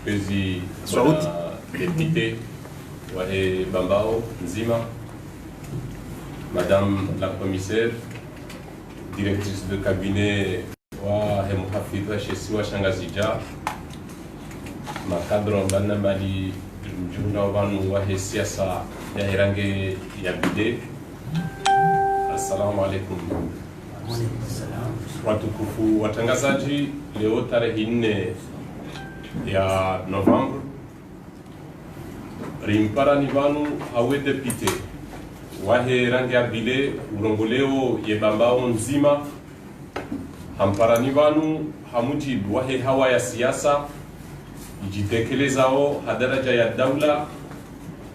Kwezi député wahe Bambao nzima, Madame la commissaire, directrice de cabinet wahe Muhafidh Washesi wa Shangazija, makadro mbali mjumla wanu wahe siasa ya Irange ya Bide. Assalamu alaikum. Watukufu watangazaji, leo tarehe 4 ya November rimpara ni vanu hawe depute wahe rangi ya Bile urongoleo ye Bambao nzima hampara ni vanu hamujibu wahe hawa ya siasa ijitekelezao hadaraja ya daula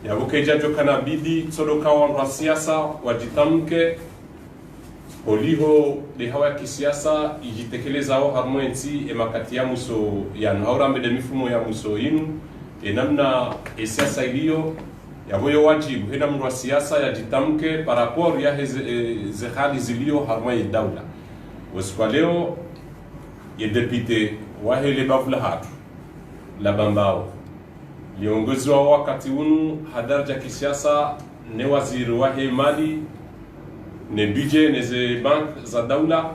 ya bukejajo kanabidi tsodoka wa siasa wajitamke oliho de hawa ya kisiasa ijitekelezao harmoensi emakati ya muso ya nhaura de mifumo ya muso inu enamna siasa iliyo ya hoyo wajibu hena mwa siasa ya jitamke parapor ya zehali ziliyo harmoe daula wasikwa leo ye depute wahele bavula hatu la Bambao liongozi wa wakati unu hadaraja kisiasa ne waziri wahe mali ne budget ne ze bank za daula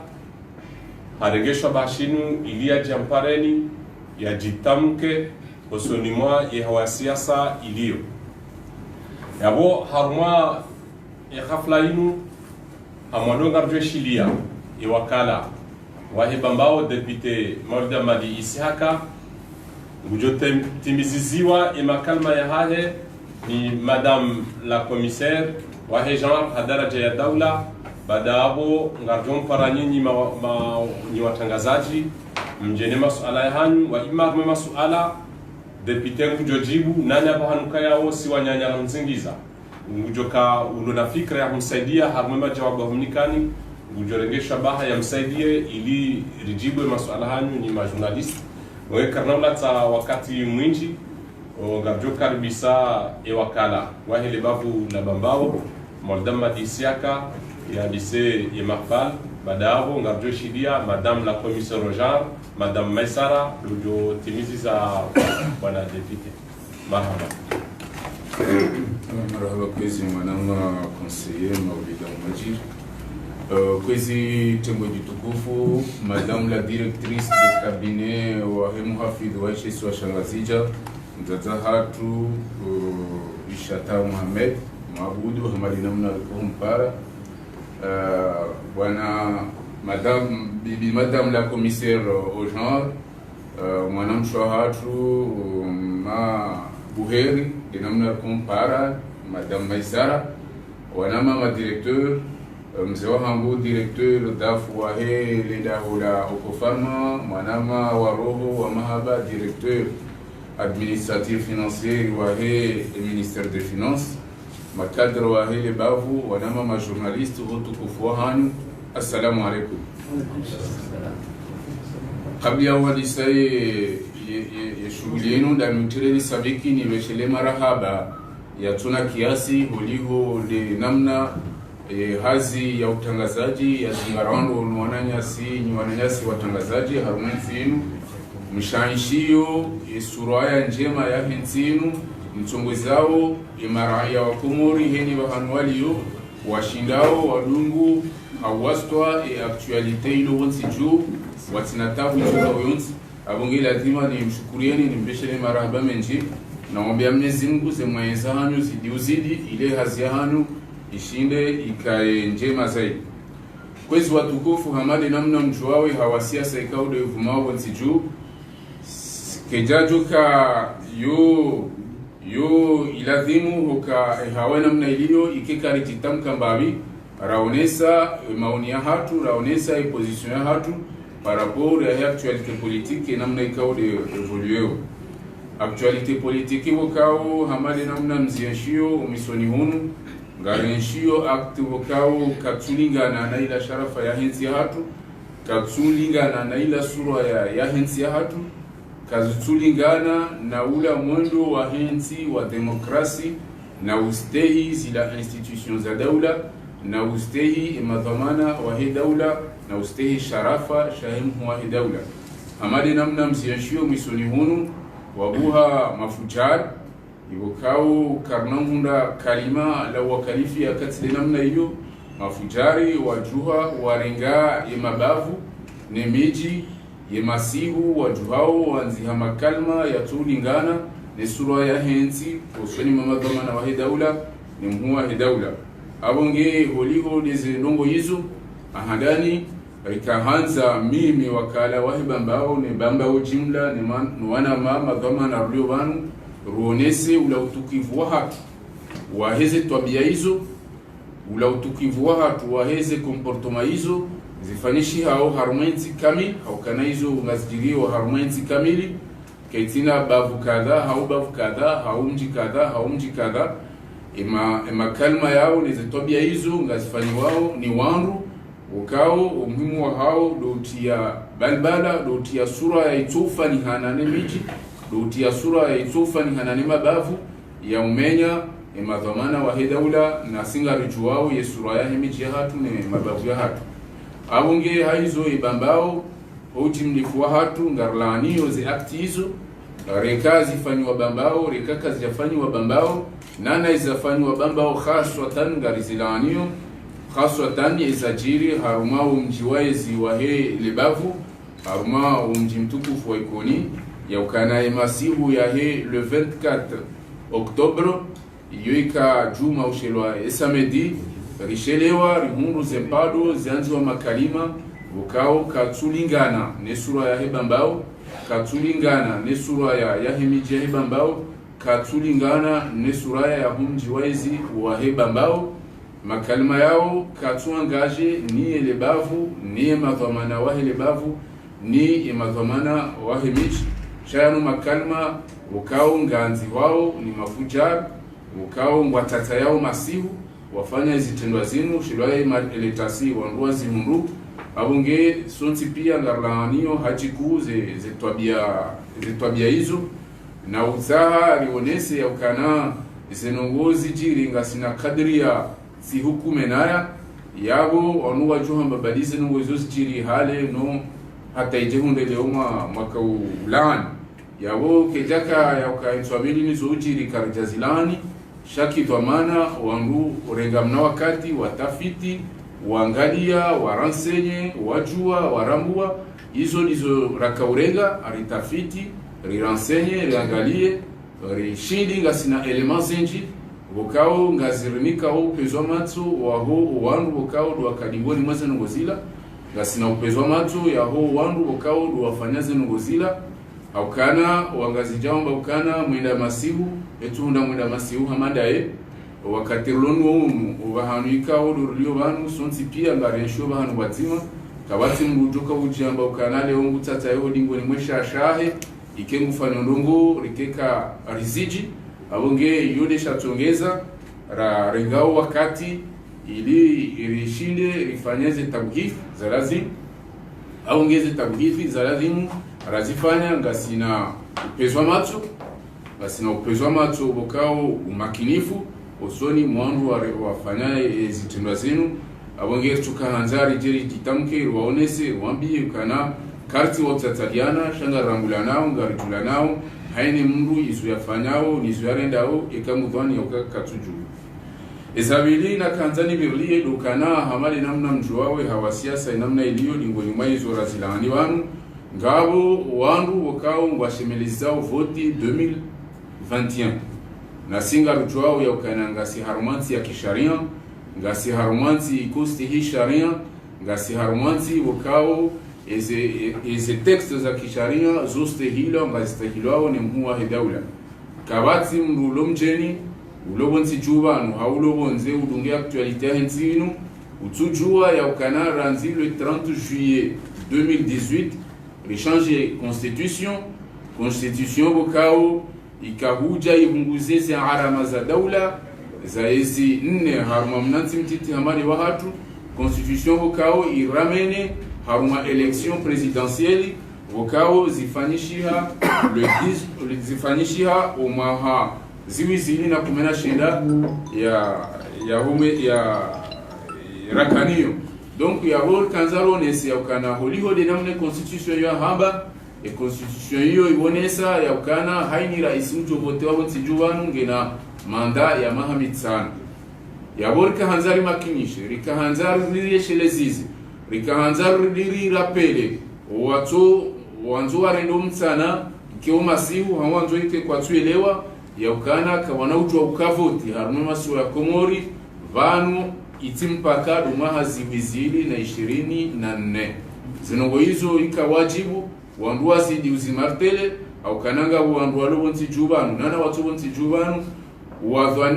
haregeshwa bashinu ilia jampareni ya jitamke osonimwa ye hawa siasa iliyo yabo harma ya hafla inu amwadonga rjeshilia ye wakala wahe Bambao depute Maulida Madi Isihaka Gujote timiziziwa makalma ya hahe ni Madame la commissaire wahe Jean hadaraja ya daula badabo ngarjon paranyinyi ni watangazaji mjene masuala ya hanyu wa imagme masuala depute ngujojibu nani hapa hanuka yao si wanyanya na mzingiza ngujoka ulona fikra ya msaidia harmema jawabu humnikani ngujorengesha baha ya msaidie ili rijibwe masuala hanyu ni majournalist Mwe karnaula ta wakati mwinji Ngabjo karibisa wakala wahele babu la Bambao Maulida Madi Isihaka ya lise ye Mahbal badabo ngabjo shidia Madame la commissaire Rojar Madame Maisara lujo timizi za bwana depute marhaba. Marhaba kwezi mwanama conseiller Maulida Majir. Kwezi tembo jitukufu Madame la directrice de cabinet wa Muhafidh Washesi wa Shangazija mzaza hatu Ishata Mohamed Mabudu hamali namna kumpara bwana Madame la commissaire au genre mwanamshwa hatu ma Buheri de namna kumpara Madame Maisara wanama directeur mzee wangu directeur dafu wa leda hula Okofarma mwanama wa roho wa mahaba directeur administratif financier wa ministère des finances makadre wa le bavu wanama ma journaliste hutukufu hanu assalamu alaikum. Kabla awali sai shughuli yenu ndani mtireni sabiki ni weshele marahaba ya tuna kiasi huliho de namna hazi ya utangazaji ya zingarando wananyasi watangazaji harumwenzi inu mshaishio suraya njema ya henzinu mchongozao imaraya wa Komori heni wahanualio washindao wadungu hawastwa aktualite ilo wansi juu watinatabu njuka uyonsi abongi lazima ni mshukurieni ni mbeshele marahaba menji na mwambia Mwenyezi Mungu zemweza hanyu zidiuzidi ile hazi ya hanyu ishinde ikae njema zaidi. Kwezi watukufu hamadi namna mjuawe hawasiasa ikaude uvumao wansi juu kejajuka yo iladhimu huka hawe namna iliyo ikikari jitamka mbabi raonesa maoni ya hatu raonesa position ya hatu par rapport ya actualité politique namna ikaude evolueo actualité politique wakao hamadi namna mzienshio umisoni hunu ngarenshio acte wakao katulingana na ila sharafa ya hensi ya hatu katulingana na ila sura ya hensi ya hatu katulingana na ula mwendo wa hensi wa demokrasi na ustehi zila institutions za daula na ustehi madhamana wa he daula na ustehi sharafa shahimu wa he daula hamadi namna mzienshio umisoni hunu wabuha mafujar ibukao karnamunda kalima la wakalifi akatile namna hiyo mafujari wajuha warenga yemabavu nemiji yemasihu wajuhao wanziha makalma yatulingana ne sura ya hensi usoni mamadhama na wahidaula ni mhuwa hidaula abonge holiho deze ndongo hizo ahadani rikahanza mimi wakala wahibambao ne bambao jimla ne wana mama dhama na rulio wanu ruonese ula utukivu wa hatu waheze tabia hizo ula utukivu wa hatu waheze komportoma hizo zifanishi hao harumenti kamili hao kana hizo ngazijiri wa harumenti kamili kaitina bavu kadha hao mji kadha ima kalma yao ni tabia hizo ngazifanyi wao ni wanru ukao umuhimu wa hao dotia balbala dotia sura ya itufa ni hanane miji dotia sura ya itufa ni hanane mabavu ya umenya emadhamana wa hidaula na singa rijuwao ye sura ya miji ya hatu ni mabavu ya hatu abunge haizo ibambao uti mlifu wa hatu ngarlaniyo ze akti hizo reka zifanywa bambao reka kazi zifanywa bambao nana izafanywa bambao khaswatan ngarizilaniyo khaswatan izajiri haruma umjiwaezi wahe libavu haruma umjimtukufu wa ikoni ya ukana emasihu ya he le 24 octobre yoika juma ushelwa esamedi rishelewa rihundu zempado zianziwa makalima ukao katulingana ne sura ya hebambao katulingana ne sura ya hemiji ya hebambao katulingana ne sura ya humji waizi wa hebambao makalima yao katuangaje ni elebavu ni madhamana wa elebavu ni madhamana wa hemiji shayanu makalima ukao nganzi wao ni mafujar ukao ngwatata yao masihu wafanya izitendwa zinu shilwaye eletasi wanduwa zihundu abunge sonti pia ngarlaniyo hachiku zetwabia hizo na uzaha rionese ya ukana zenongozi jiri ngasina kadri ya si hukume naya yabo wanuwa juha mbabalize nongozi jiri hale no hata ijehunde leoma mwaka ulani yabo kejaka ya ukaintuabili nizo ujiri karjazilani shaki dhamana wangu urengamna wakati watafiti waangalia waransenye wajua warambua hizo nizo rakaurenga aritafiti riransenye riangalie rishindi ngasina elements zenji bokao ngazirimika ho pezwa matso waho wangu bokao do akadingoni mwaza ngozila ngasina upezwa matso yaho wangu bokao do wafanyaze ngozila aukana wangazijamba ukana mwenda masihu etunda mwenda masihu hamadae wakati lonu ubahanuika odurlio banu sonti pia ngarensho bahanu batima kabati mrujoka ujamba ukana leo ngutata yo dingoni mwesha shahe ikengufanya ndongo rikeka riziji abonge yode shatongeza ra rengao wakati ili irishinde rifanyeze tabghif za lazim aongeze tabghifi za lazim razifanya ngasina upezwa macho bokao umakinifu usoni mwandu wafanya zitendwa zenu abonge tukahanzari jeri kitamke waonese wambie kana karti watataliana shanga rangulanao ngaritulanao haini mndu isu yafanyao nisu yarendao ekamudhani yakatuju ezabili na kanzani birlie dukana hamali namna mjuawe hawasiasa namna iliyo lingoni maizo razilani wanu ngabo wandu wakao ngwashemelizao voti 2021 na singa rujwao ya ukana ngasi harumanti ya kisharia ngasi harumanti ikosti hii sharia ngasi harumanti wakao eze texte za kisharia zoste hilo ngaziste hilo ni mhuwa hidaula kabati mrulo mjeni ulobonsi juba no haulobonze udunge actualité henzinu utujua ya ukana ranzi le 30 juillet 2018 rechange constitution bokao ikahuja ibunguze za harama za daula za ezi nne haruma mnanti mtiti hamali wa hatu constitution bokao iramene haruma election présidentielle bokao zifanyishiha le 10 zifanyishiha umaha ziwizili na kumena shenda ya rakaniyo donc ya rol kanzaro nesi ya ukana holiho de namne constitution ya hamba constitution hiyo ibonesa ya ukana haini rais mtu vote wa bonzi juvanu ngena manda ya mahamit sana ya borika hanzari makinishe rika hanzari liri shelezizi rika hanzari liri rapele watu wanzo warendo mtsana kio masihu hawanzo ite kwa tuelewa ya ukana kawana ujwa ukavoti haruma masu ya Komori vanu itimpaka dumaha ziwizili na 24 zinongo hizo ikawajibu wanduwa zidi uzimartele au kananga wanduwa lobonti jubanu nana watu bonti jubanu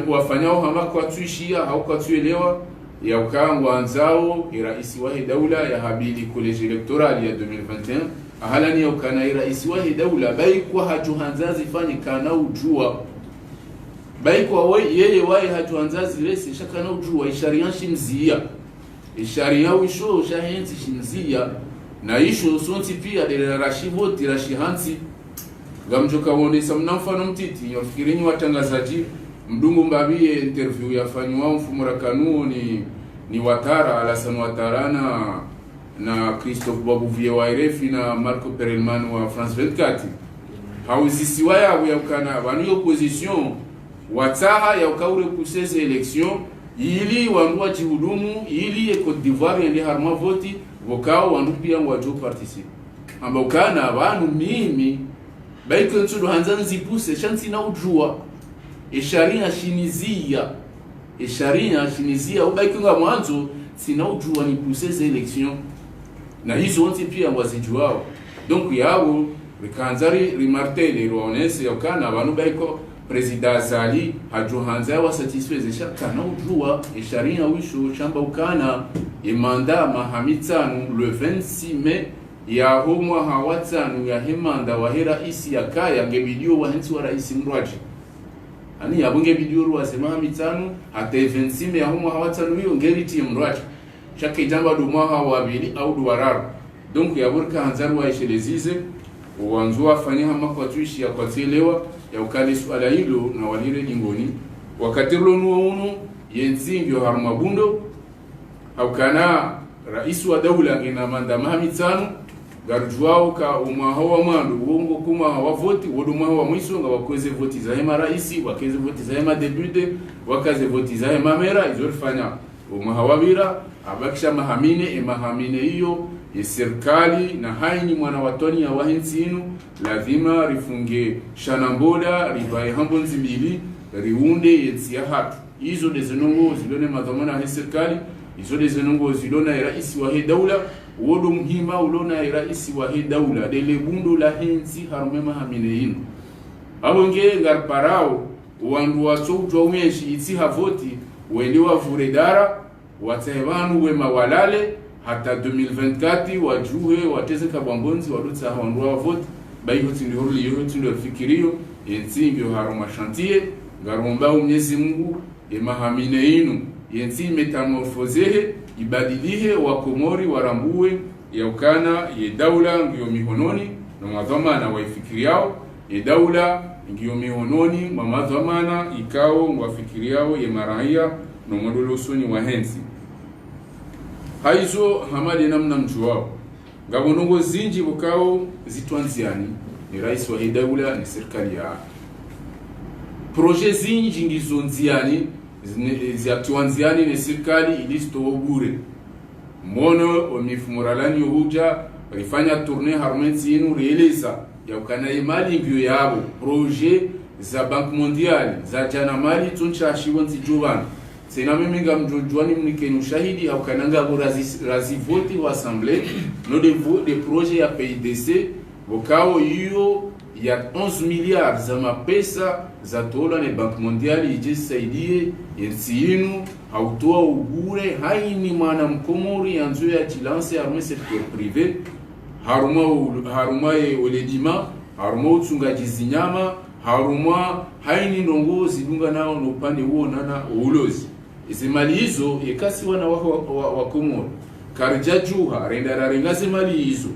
wafanyao hama kwa tuishia au kwa tuelewa ya ukangwa anzao iraisi wahi daula ya habili college electoral ya 2021 ahalani ya ukana iraisi wahi daula baikwa hajuhanzazi fani kana ujua baikwa yeye wahi hajuhanzazi lesi shakana ujua isharian shimzia isharian wisho shahenzi shimzia na isho sonti pia de rashivoti rashihanzi gamjoka wonesa mnamfano mtiti yafikirini watangazaji mdungu mbabie interview yafanywa mfumura kanuo ni Watara Alasan Watara na Christophe Babouvier wa RFI na Marco Perelman wa France 24 hauzisiwa ya ukana bani opposition wataha ya ukaure kuseze election ili wandua jihudumu ili Côte d'Ivoire yende harma voti vokao wandu pia wajo participe amba ukana abantu mimi baiko ntudo hanzanzi puse shanti na ujua esharia shinizia ubaikinga mwanzo sina ujua ni puse election na hizo onti pia wazijuao donc yao rikanzari rimartele ronese yakana abantu baiko president Azali hajuhanza wa satisfaise shakana ujua esharia wisho chamba ukana emanda mahamitsanu le 26 mai ya homwa hawatsanu ya hemanda wa isi ya kaya ngebidio wa hensi wa rais mrwaji ani yabunge bidio ruwasema hamitanu hata 26 mai ya homwa hawatsanu hiyo ngeriti mrwaji chake jamba do mwa hawabili au duwararu donc yaburka hanzaru wa ishelezize wanzua fanya hama kwa tuishi ya kwa tielewa ya ukali swala hilo na walire lingoni wakati rono uno yenzingyo harumabundo haukana rais wa daula ina manda mahamitanu garjuao ka umahawa mwandu uongo kuma hawavoti wodumahawa mwisonga wakweze voti za hema raisi wakeze voti za hema depute wakaze voti za hema mera izorifanya umahawabira abakisha mahamine hiyo ya serikali na haini mwana watoni ya wahinsinu lazima rifunge shanamboda rivae hambonzi mbili riunde yetsi ya hatu hizo dezenongo zilone madhamana ya serikali hizo dezenongo zilona raisi wa daula wodo mhima ulona raisi wa daula dele bundo la hensi harumema hamine hino abonge ngarparao wandu watsojwa umeshi itsi havoti welewa vuredara watevanu wema walale hata 2024 wajuhe wateze kabambonzi wadutsa hondwa vote bayihoti ndihoruli yohoti ndofikirio yenzingyo haroma chantier ngaromba Mwenyezi Mungu emahamine inu yenzi metamorfozehe ibadilihe wa Komori warambue ya ukana ye daula ngiyo mihononi na madhamana waifikiriao ye daula ngiyo mihononi mwa madhamana ikao mwafikiriao ye maraia na modolo soni wa hensi haizo hamadi namna mjuao ngabonongo zinji bukao zitwanziani ni rais wa daula ni serikali ya projet zinji ngizonziani ziatwanziani ni serikali ilisto bure mono omifumuralani huja rifanya tourner harmenzi inu realiza ya ukana imali ngyo yabo projet za Bank Mondiale za jana mali tuncha shiwanzi jovani sina mimi ngamjojwani mnikeni ushahidi au kananga razi voti wa assemblée no de projet ya PIDC wakao hiyo ya 11 milliards za mapesa za tola ne Bank Mondiale ijisaidie yensinu hautoa ubure haini mwana mkomori yanzo ya chilance ya secteur privé haruma oledima haruma utsungaji zinyama haruma haini ndongo zidunga nao no pande huo nana ulozi izimali hizo yekasi wana wa Komoro karja juha renda rarenga zimali hizo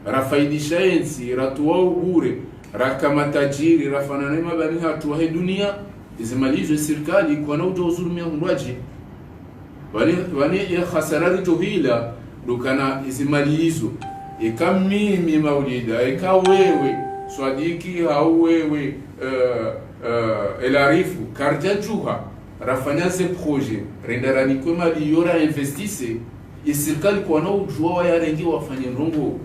rafaidisha ensi ratuwa ubure rakamatajiri rafanana mabani hatu wa dunia izimali hizo serikali kwa na utozulumia hundwaji wani ya khasarari tohila dukana izimali hizo eka mimi Maulida, eka wewe Swadiki au wewe elarifu karja juha rafanya ze projet rendarani kwa mali yora investise serikali kwa na ujua ya rengi wafanye ndongo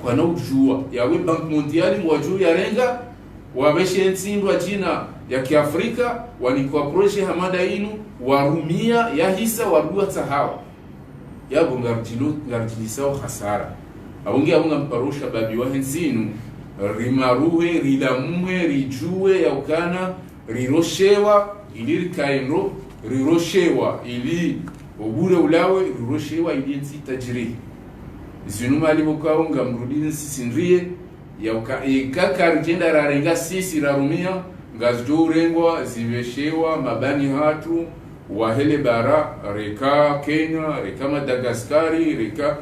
kwa na ujua yawe Bank Mondiali mwajuu ya renga wabeshe nsindwa China ya Kiafrika wanikwa projet hamada inu warumia ya hisa warua tahawa yabo ngarjilisao hasara abungi abunga mparusha babi wa hensinu rimaruwe rilamwe rijue ya ukana riroshewa ili rikaenro riroshewa ili obure ulawe riroshewa ili nsi tajiri zinuma alibuka unga mrudini sisindrie ya ukaka rjenda rarenga sisi rarumia ngazjo urengwa ziveshewa mabani hatu wahele bara reka Kenya reka Madagaskari reka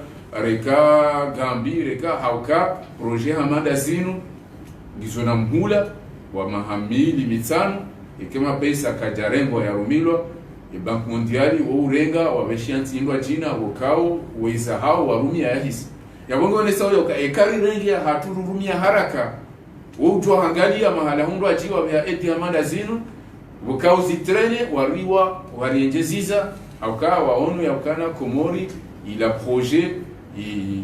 Gambi reka hauka projet hamada zinu gizona mhula wa mahamili mitano ikema pesa kajarengwa ya rumilwa Bank Mondiali wa urenga wabeshia ntindwa China wakao weza hao warumia ya hisi ya bongo ne sawa yoka ekari rengi ya hatururumia haraka ujua hangalia mahala hundo ajiwa ya eti hamada zinu wakao zitrene wariwa warienjeziza hauka waonu ya ukana Komori ila projet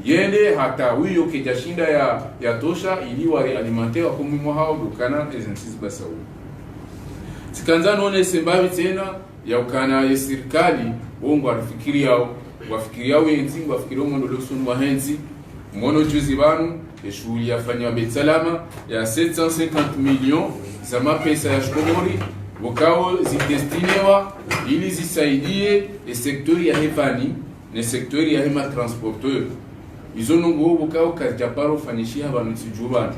yende hata huyo kijashinda ya tosha ili wari alimentaire kwa mwa hao dukana ezensiz basawu sikanza none sembavi tena ya ukana ya serikali wongo wafikiria wenzi wafikiria mondo losunu wa henzi mono juzi banu shughuli yafanywa Betsalama ya 750 millions za mapesa ya Komori wakao zidestinewa ili zisaidie sektori ya hevani ne sektori ya hema transporteur izo nungo wakao kajaparo fanyishia abantu sijubana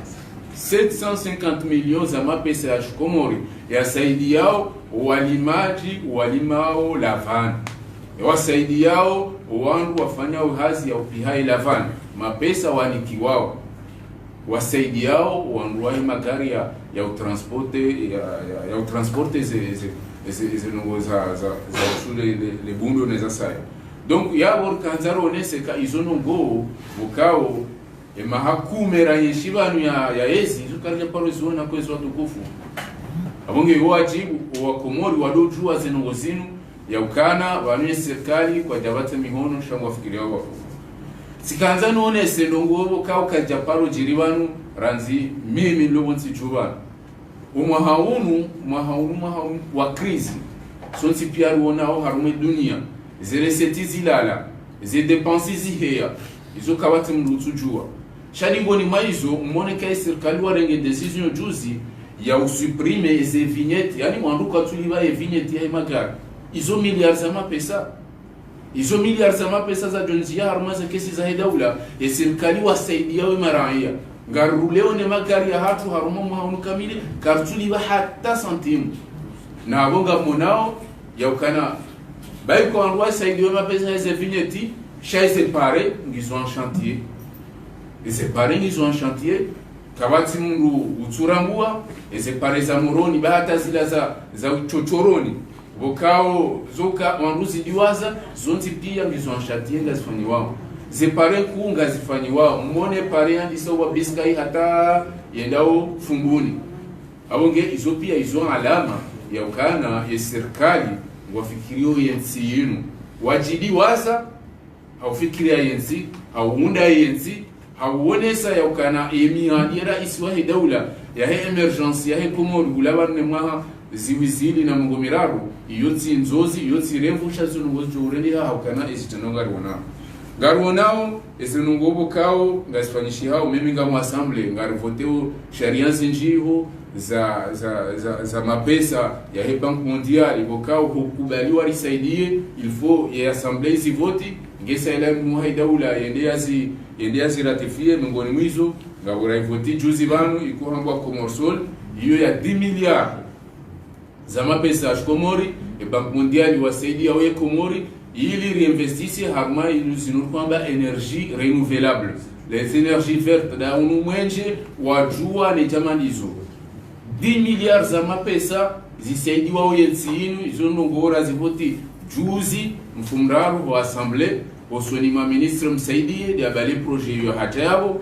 750 millions za mapesa ya Komori ya saidi yao walimaji walimao lavani wasaidi yao wangu wafanya uhazi ya upihai lavani mapesa wanikiwao wasaidi yao wangu wa magari ya utransporte ze nungo za usule le bundo neza saya donc yabo kanzaro neseka izono ngo bukao mahakumera yeshibanu ya ezi zukarya paro zona kwezo tukufu abonge wajibu wa Komori wadojua zinongo zinu ya ukana banu serikali kwa jabate mihono shangwa fikiria wao sikanza none sendongo bukao kajya paro jiribanu ranzi mimi lobonsi jubana umwahaunu wa krizi sonsi pia ruonao harume dunia zireseti zilala zidepensi ziheya izo kabati mrutu jua shani ngoni maizo moneka serikali warenge decision juzi ya usuprime eze vignette yani mwanduka tuliba e vignette ya magari izo milliards za mapesa za donzia harmaza kesi za daula ya serikali wasaidia wa maraia ngaruleo ne magari ya hatu haruma mwaunu kamili kartuliba hata santimu na abonga monao ya ukana bai ko anwa saidio mapesa eze vignette chez séparé ils ont chantier et séparé ils ont chantier kabati mungu uturambua et séparé za moroni bahata zila za uchochoroni bokao zoka wanduzi diwaza zonti pia ils ont chantier ngazifanywa séparé kuunga zifanywa muone pare andisa wa biskai hata yendao fumbuni abonge izo pia izo alama ya ukana ya serikali wafikirio yensi yinu wajidi waza haufikiria yensi hauunda yensi hauonesa ya ukana emiadira iswahi daula ya he emergency ya he Komori gulabarne mwaha ziwizili na mungomiraru iyotsi nzozi iyotsi remvusha zunungo joreli haukana ezitanonga garuonao ezinungo bokao ngasfanyishi hao mimi ngamu assemble ngarvoteo sharia zinjiho za mapesa ya he Bank Mondiali bokao hukubaliwa risaidie il faut ya assemblée zi voti ngesa ila muhai daula yende azi ratifie mingoni mwizo ngabura voti juzi banu ikuhangwa Komorsol hiyo ya 10 milliards za mapesa ya Komori e Bank Mondiali wasaidia we Komori ili réinvestisse harma iluzinur kwamba energie renouvelable les énergies vertes da unumwenje wajua ni jamanizo 10 milliards za mapesa zisaidiwa uyensinu izo ngora zivoti juzi mfumraru wa assemblée osoni ma ministre msaidie dia bale projet yo hatabo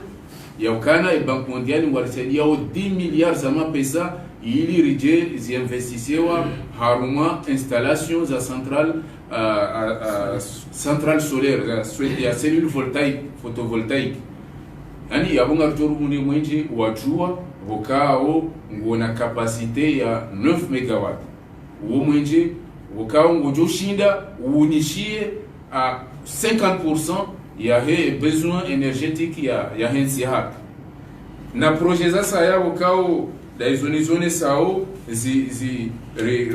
ya ukana Bank Mondial ngwalisaidia 10 milliards za mapesa ili rije ziinvestisewa haruma installation za centrale solaire ya cellule photovoltaique yani yabunga rutoru mwenji wajua vokao ngona capacité ya 9 MW uwo mwenji vokao ngojoshinda uunishie à 50% ya he besoin énergétique ya hensi hapa na projet za saya vokao da zone sao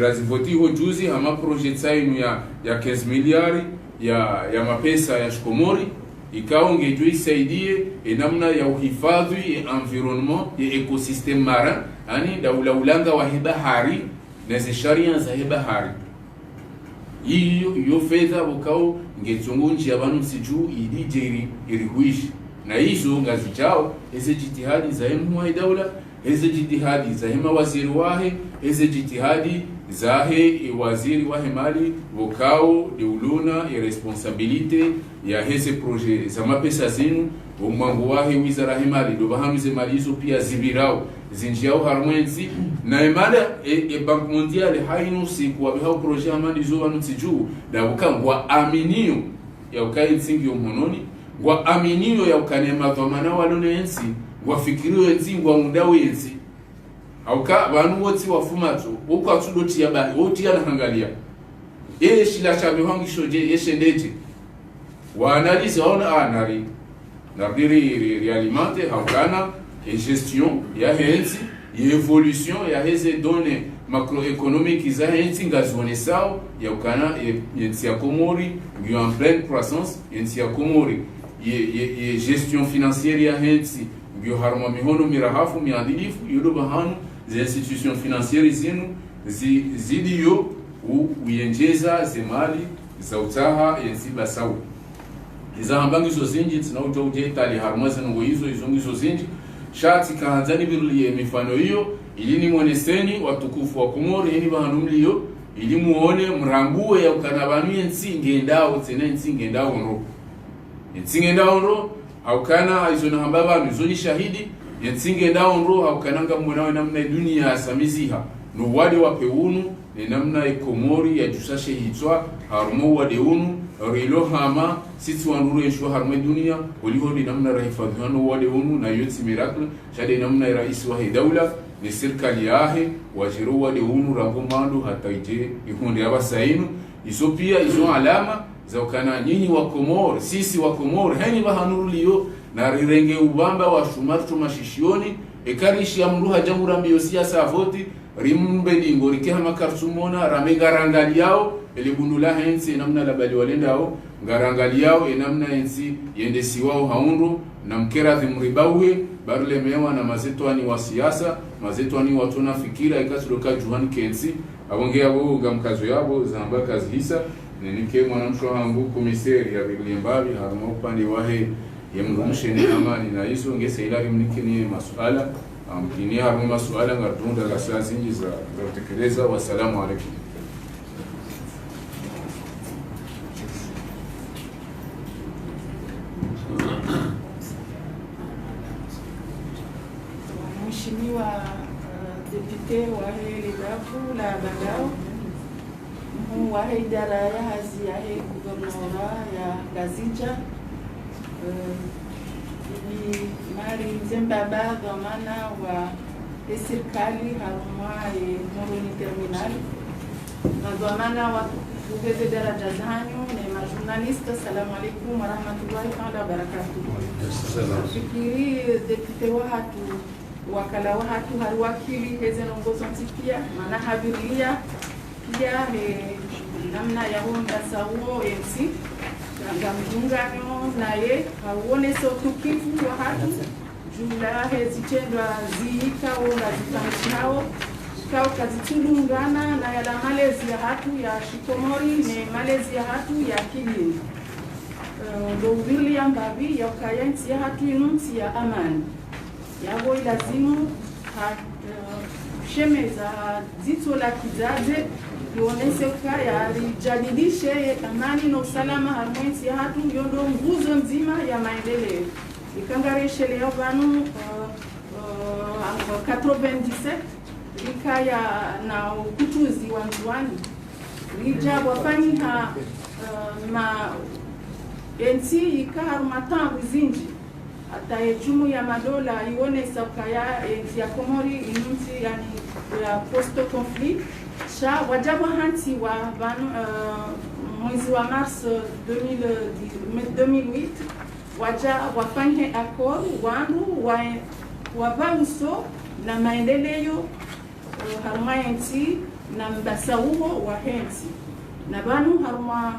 razivoti hojuzi hama projet sainu ya 15 miliari ya mapesa ya shikomori ikao ngejui isaidie namna ya uhifadhi ya environnement ya ecosystem marin ani daula ulanga wa bahari na zisharia za bahari hiyo fedha bukao ngezungunji abantu msiju idije irihuishi na hizo ngazi chao eze jitihadi za mwa daula eze jitihadi za waziri wahe eze jitihadi zahe waziri wahe mali bukao deuluna irresponsabilité ya hese projet za mapesa zinu umwangu wahe wizara hemali do bahanuze mali hizo pia zibirao zinjiao harmwenzi na imada Bank Mondial hainu siku wabihao projet amani zo banutsiju da bukangwa aminio ya ukai nsingi yomononi ngwa aminio ya ukanema dhamana walone ensi ngwa fikirio enzi ngwa mundawe enzi auka banu woti wafumato uko atudoti ya bali woti ya hangalia shila chabe hangi shoje yeshendeje wa analyse on anari nabiri realimate haukana et gestion ya hensi ya evolution ya heze données macroéconomiques za hensi ngazone sao ya ukana yensi ya Komori ngi en pleine croissance yensi ya Komori ye gestion financière ya hensi ngi harma mihono mirahafu miadilifu yodo bahanu za institutions financières zinu zidiyo uyenjeza zemali za utaha yensi basau izahambanga izo zinji tsinaujo ujeta li harmaze ngo hizo zinji shati kahanzani biruliye mifano hiyo ili ni mwoneseni watukufu wa Komori ili bahanumliyo ili muone mranguwe ya ukanabanu yensi ngendao tsene yensi ngendao nro yensi ngendao nro haukana izo na hambaba nizoni shahidi yensi ngendao nro haukananga mwonawe namna dunia samiziha no wade wapeunu ni namna Komori ya jusashe hitwa harumo wade unu rilo hama sisi wanuru yeshua harme dunia uliho ni namna rahifadhano wade unu na yotsi miracle shade namna rais wa daula ni serikali yahe wajiru wade unu rangomando hata ije ihunde abasainu iso pia izo alama za ukana nyinyi wa Komori sisi wa Komori hani bahanuru liyo na rirenge ubamba wa shumatu mashishioni ekarishi ya mruha jamhuri ya siasa voti rimbe dingo rikeha makarsumona ramegarangali yao elibunula hensi namna labali walendao ngarangali yao namna hensi yendesi wao haundu na mkera thimribawe barle mewa na mazetwani wa siasa mazetwani watuna fikira ikasuloka juhan kensi abongea bo ngamkazo yabo zamba kazi hisa nike mwanamsho hangu komiseri ya bilimbabi harimo upande wahe yemrumsheni amani na hizo ngeseila mnikini masuala amkini harimo masuala ngatunda la saa zinji za kutekeleza. Wasalamu alaykum. Mheshimiwa Depute wahe Lidafu la Bagao wahe idara ya hazi yahe guvernora ya Gazija ni mari Zimbabwe dhamana wa serikali haruma moroni terminal na dhamana wa ugeze daraja zanyu na majurnalista. Assalamu alaikum wa rahmatullahi wa barakatuh. Fikiri depute wa hatu wakala wa hatu haruwakili heze nongozo ntipia mana habiria pia namna ya honda sawo MC ngamjunganyo naye hauone sotukivu wa hatu jumla hezitendwa ziika wonga zitamishao kao kazitulungana na yala malezi ya hatu ya shikomori ne malezi ya hatu ya kilini ndo William Babi ya ukayensi ya hatu inunsi ya amani yabo ilazimu shemeza zito la kizazi lionese kaya lijadilishe amani na usalama harmwensi ya hatu yondo nguzo nzima ya maendeleo ikangareshe leo vanu 97 likaya na ukutuzi wa mjuani lija wafanyiha ensi ikaharu matangu zinji hata ejumu ya madola ione sakaya ensi ya Komori inunti yani ya posto conflit sha wajabu hanti wa mwezi wa mars 2008 waja wafanye akor wandu wavaluso na maendeleo haruma ensi na mbasauho wa hensi na banu haruma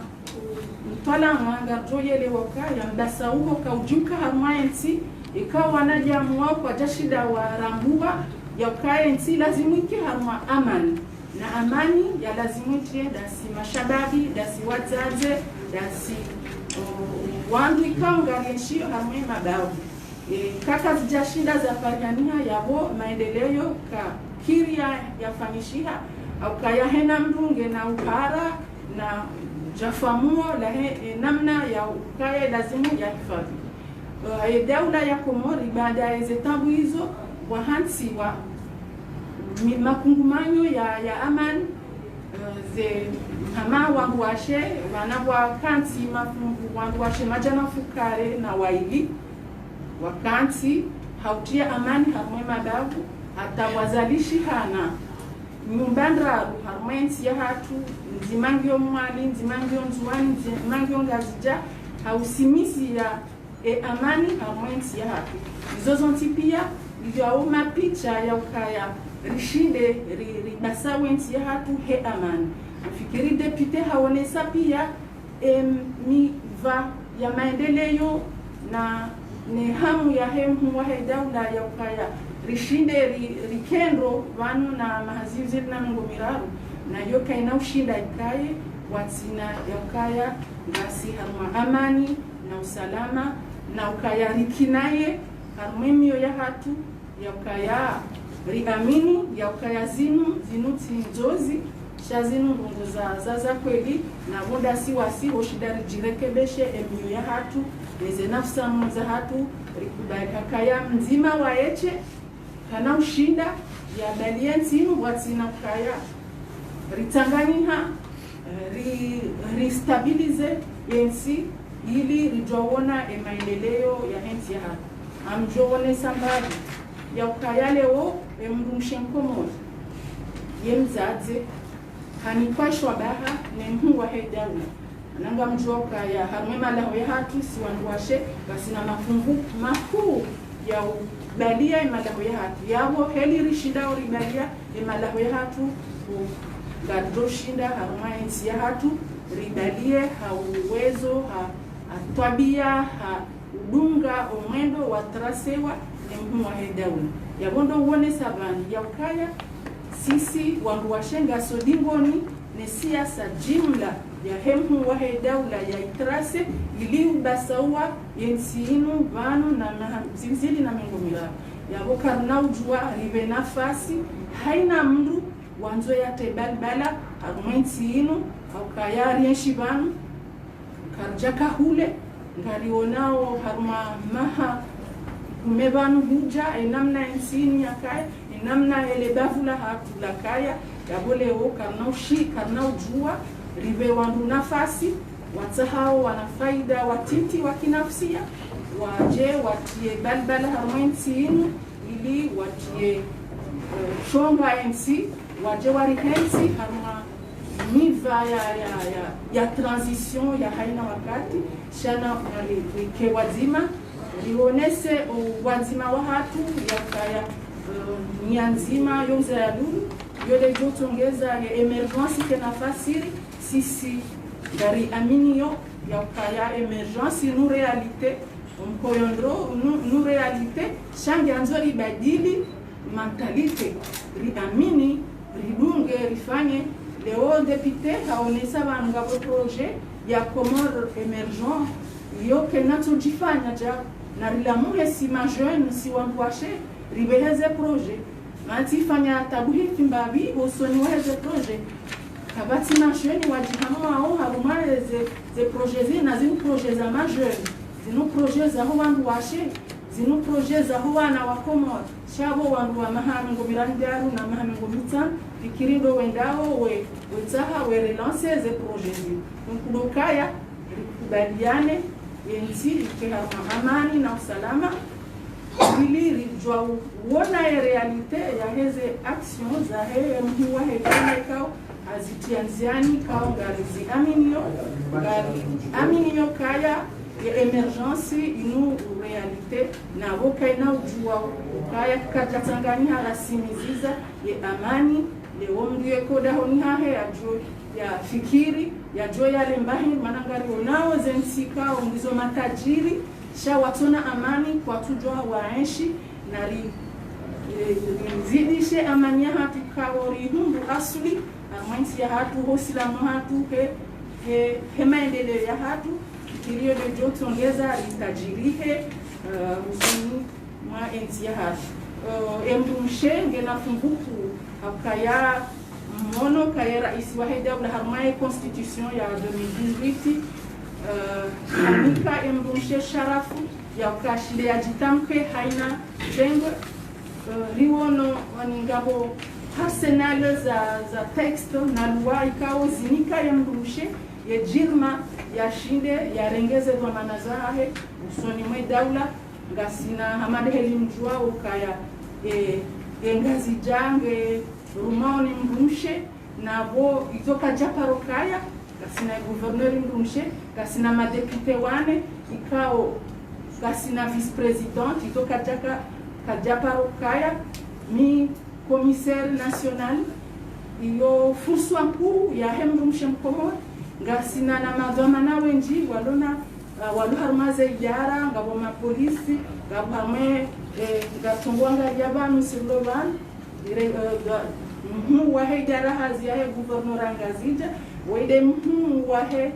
mtwala mwanga joyele waka ya mbasauho kaujuka haruma ensi ikawa wanajamu wao kwa jashida wa rambua ya ukae ensi lazimike haruma amani na amani ya lazimike dasi mashababi dasi wazaze dasi wandu ikawa ngarienshio haruma mabao kaka zijashinda za pariania yabo maendeleo ka kiria yafanyishiha au kaya hena mdunge na upara na jafamuo la namna ya ukaya lazimu ya hifadhi. Daula ya Komori baada ya zetambu hizo wahansi wa makungumanyo ya amani ze hama wanguashe wanabwa kanti mafungu wanguashe majana fukare na waili wakanti hautia amani harumwe madabu hata wazalishi hana nyumbandra harumwensi ya hatu nzimangio mwali nzimangio nzuani nzimangio ngazija hausimisi ya amani harumwensi ya hatu izozonti pia yao mapicha ya ukaya rishinde ribasawensi ya hatu he amani nafikiri depute haonesa pia miva ya maendeleo na ni hamu ya hemu wa daula ya ukaya rishinde rikendo vanu na mahazizi na ngomiraru na yoka ina ushinda ikaye watina ya ukaya ngasi haruma amani na usalama na ukaya rikinaye harumemio ya hatu ya ukaya riamini ya ukaya zinuti njozi shazinu ndungu za kweli na muda siwasi hoshidari jirekebeshe emio ya hatu eze nafsa mza hatu rikubaika kaya mzima waeche kana ushinda ya balienzi watina kaya ritanganiha ristabilize yensi ili rijowona maendeleo ya hensi ya hatu amjowone sambari ya ukaya leo mrumshenkomo yemzaze hanikwashwa baha nemhu wa hedaula nanga mjoka ya harumema lao ya hatu siwanduashe basi na mafungu makuu ya balia imalaho ya hatu yabo heli rishinda ori balia imalaho ya hatu gadro shinda haruma ensi ya hatu ribalie ha uwezo ha atwabia ha udunga omwendo watrasewa nemhu wa hedaula yabondo uone sabani ya ukaya sisi wanduashenga sodingoni ne siasa jimla ya hemu wa daula ya itrase ili ubasawa yensinu vanu na zimzili na mengomira ya bokarna ujua rive nafasi haina mndu wanzo ya tebalbala argumentinu au kayari yenshibanu karjaka hule ngarionao haruma maha umebanu huja enamna ensini yakaya enamna elebavula hatula kaya yaboleo karna ujua rive wandu nafasi watsahao wana faida watiti wakinafsia waje watie balbala harmensinu ili watie shonga ensi waje warihensi harma miva ya transition ya haina wakati shana ke wazima lionese wazima wa hatu ya kaya nyanzima yonza ya duru yole jotongeza ya emergency ke nafasiri sisi dari aminio ya ukaya emergency nu realite mkoyondro nu realite shangi anzori badili mentalite riamini ridunge rifanye leo depute haonesa bangabo projet ya Komoro emergent yoke natujifanya ja na rilamuhe si majeune si wambwashe ribeheze projet mati fanya tabuhi timbabi usoni weze projet kabati masheni wajihamwa au harumare ze projet zina zinu projet za majeur zinu projet za wandu washe zinu projet za wana wakomo shabo wandu wa mahame ngo mirandaru na mahame ngo mitsan fikirido wendao we wetaha we relance ze projet zi nkudokaya kubaliane yenzi ikiharma amani na usalama ili rijwa uona ya realite ya heze action za heye mhiwa hekane kao azitianziani kao ngarizi aminio kaya ya emergency inu realite na woka ina ujua kaya kajatangani harasimiziza ya amani leo mdiwe koda honi hahe ya juu ya fikiri ya juu ya lembahi manangari unao zensikao mdizo matajiri sha watona amani kwa tujua waenshi na zidishe amani ya hatu kawori hundu asuli amwansi ya hatu hosilamu hatu he maendeleo ya hatu kilio de joto ongeza itajirihe usuni mwa enzi ya hatu emdumshe ngena funguku hakaya mono kaya raisi wa heda la harmaye constitution ya 2018 amika emdumshe sharafu ya kashile ya jitamke haina jengo riwono waningabo arsenal za texto na loi ikao zinika emdumshe ya jirma ya shinde ya rengeze kwa manazahe usoni mwe daula ngasina hamade helimjua ukaya ngazi jange rumani mrumshe na bo itoka japaro kaya kasina gouverneur mrumshe kasina madepute wane ikao kasina vice president itoka jaka kajaparo kaya mi commissaire national iyo fursu mkuu ya hemrumshe mkomo ngasina na madhamana wenji walona waluharmaze yara ngabo mapolisi ngabo hamwe ngatongwanga yabanu siloban mhu wahe jara hazi ya gouverneur ngazija wede mhu wahe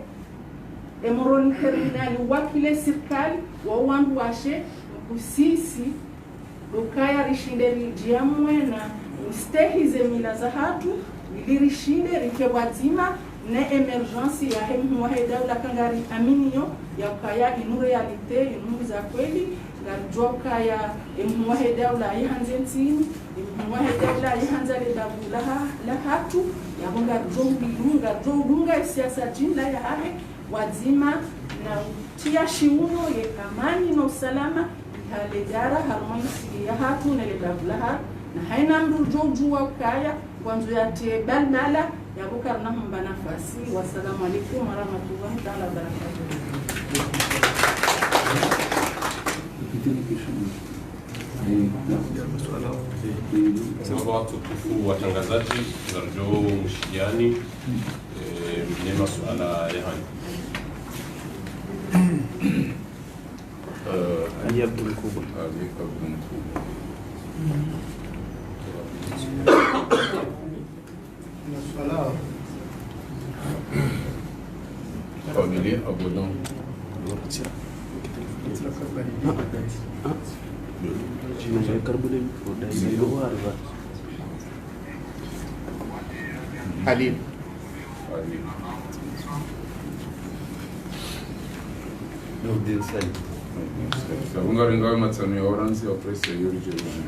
emoroni terminali wakile serikali wa wandu washe kusisi ukaya rishinde rijiamwe na stehi zemila za hatu ilirishinde rikewazima na emergency ya hemu wahe daula kangari aminio ya kaya inu realite inu za kweli ngarjoka ya emu wahe daula yihanze ntini emu wahe daula yihanza le babu la hatu ya bonga jonga siasa jinla ya hahe wazima na tia shiuno ya amani na usalama hale jara harmonisi ya hatu na le babu la hatu na haina mdu jojua kaya kwanzo ya te balbala ya bukar na mba nafasi. Wassalamu alaikum warahmatullahi ta'ala wabarakatuh. Sasa watukufu watangazaji narjo mshiani ni masuala ya hani Ali Abdul Kuba familia abondant Halil Nurdin Said sabunga ringawe matsano ya oranzi ya presse yuri jebana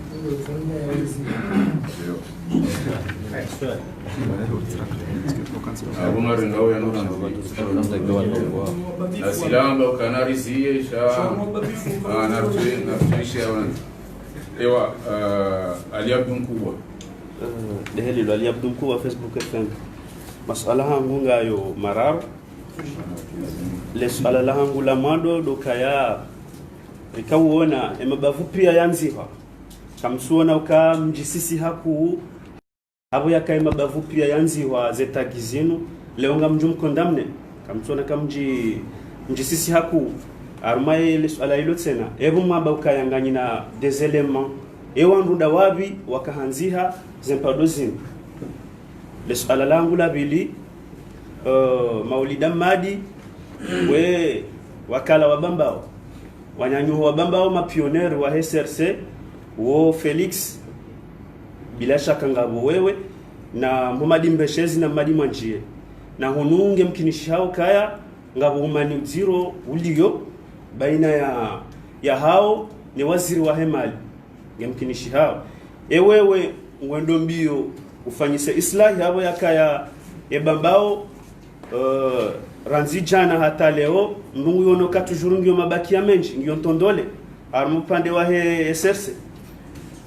abunga ringawe ya nuranda na silamba kanari siye sha nartuishe ya oranzi ewa Ali Abdul Kuba deheli Ali Abdul Kuba Facebook FM masala hangu ngayo marar les ala hangu la mado dokaya ikauona emabavu pia yanziwa kamsuona uka mjisisi haku abo yakaye mabavu pia yanziwa zetagizino leonga mjum kondamne kamsuona kamji mjisisi haku armaye les ala ilo tena ebu maba ukayanganyina des éléments ewanduda wabi wakahanziha zempadozin les ala langu la bili maulida madi we wakala wabambao wanyanyu wabambao mapionere wa SRC wo Felix bila shaka ngabo wewe na Muhammad Mbeshezi na Madi Mwanjie na hununge mkinishi hao kaya ngabo umani mziro ulio baina ya hao ni waziri wa hemali ngemkinishi hao ewewe ngwendo mbio ufanyise islahi habo yakaya ebambao ranzi jana hata leo mbungu yono katujuru ngio mabaki ya menji ngio ntondole armu pande wa he SRC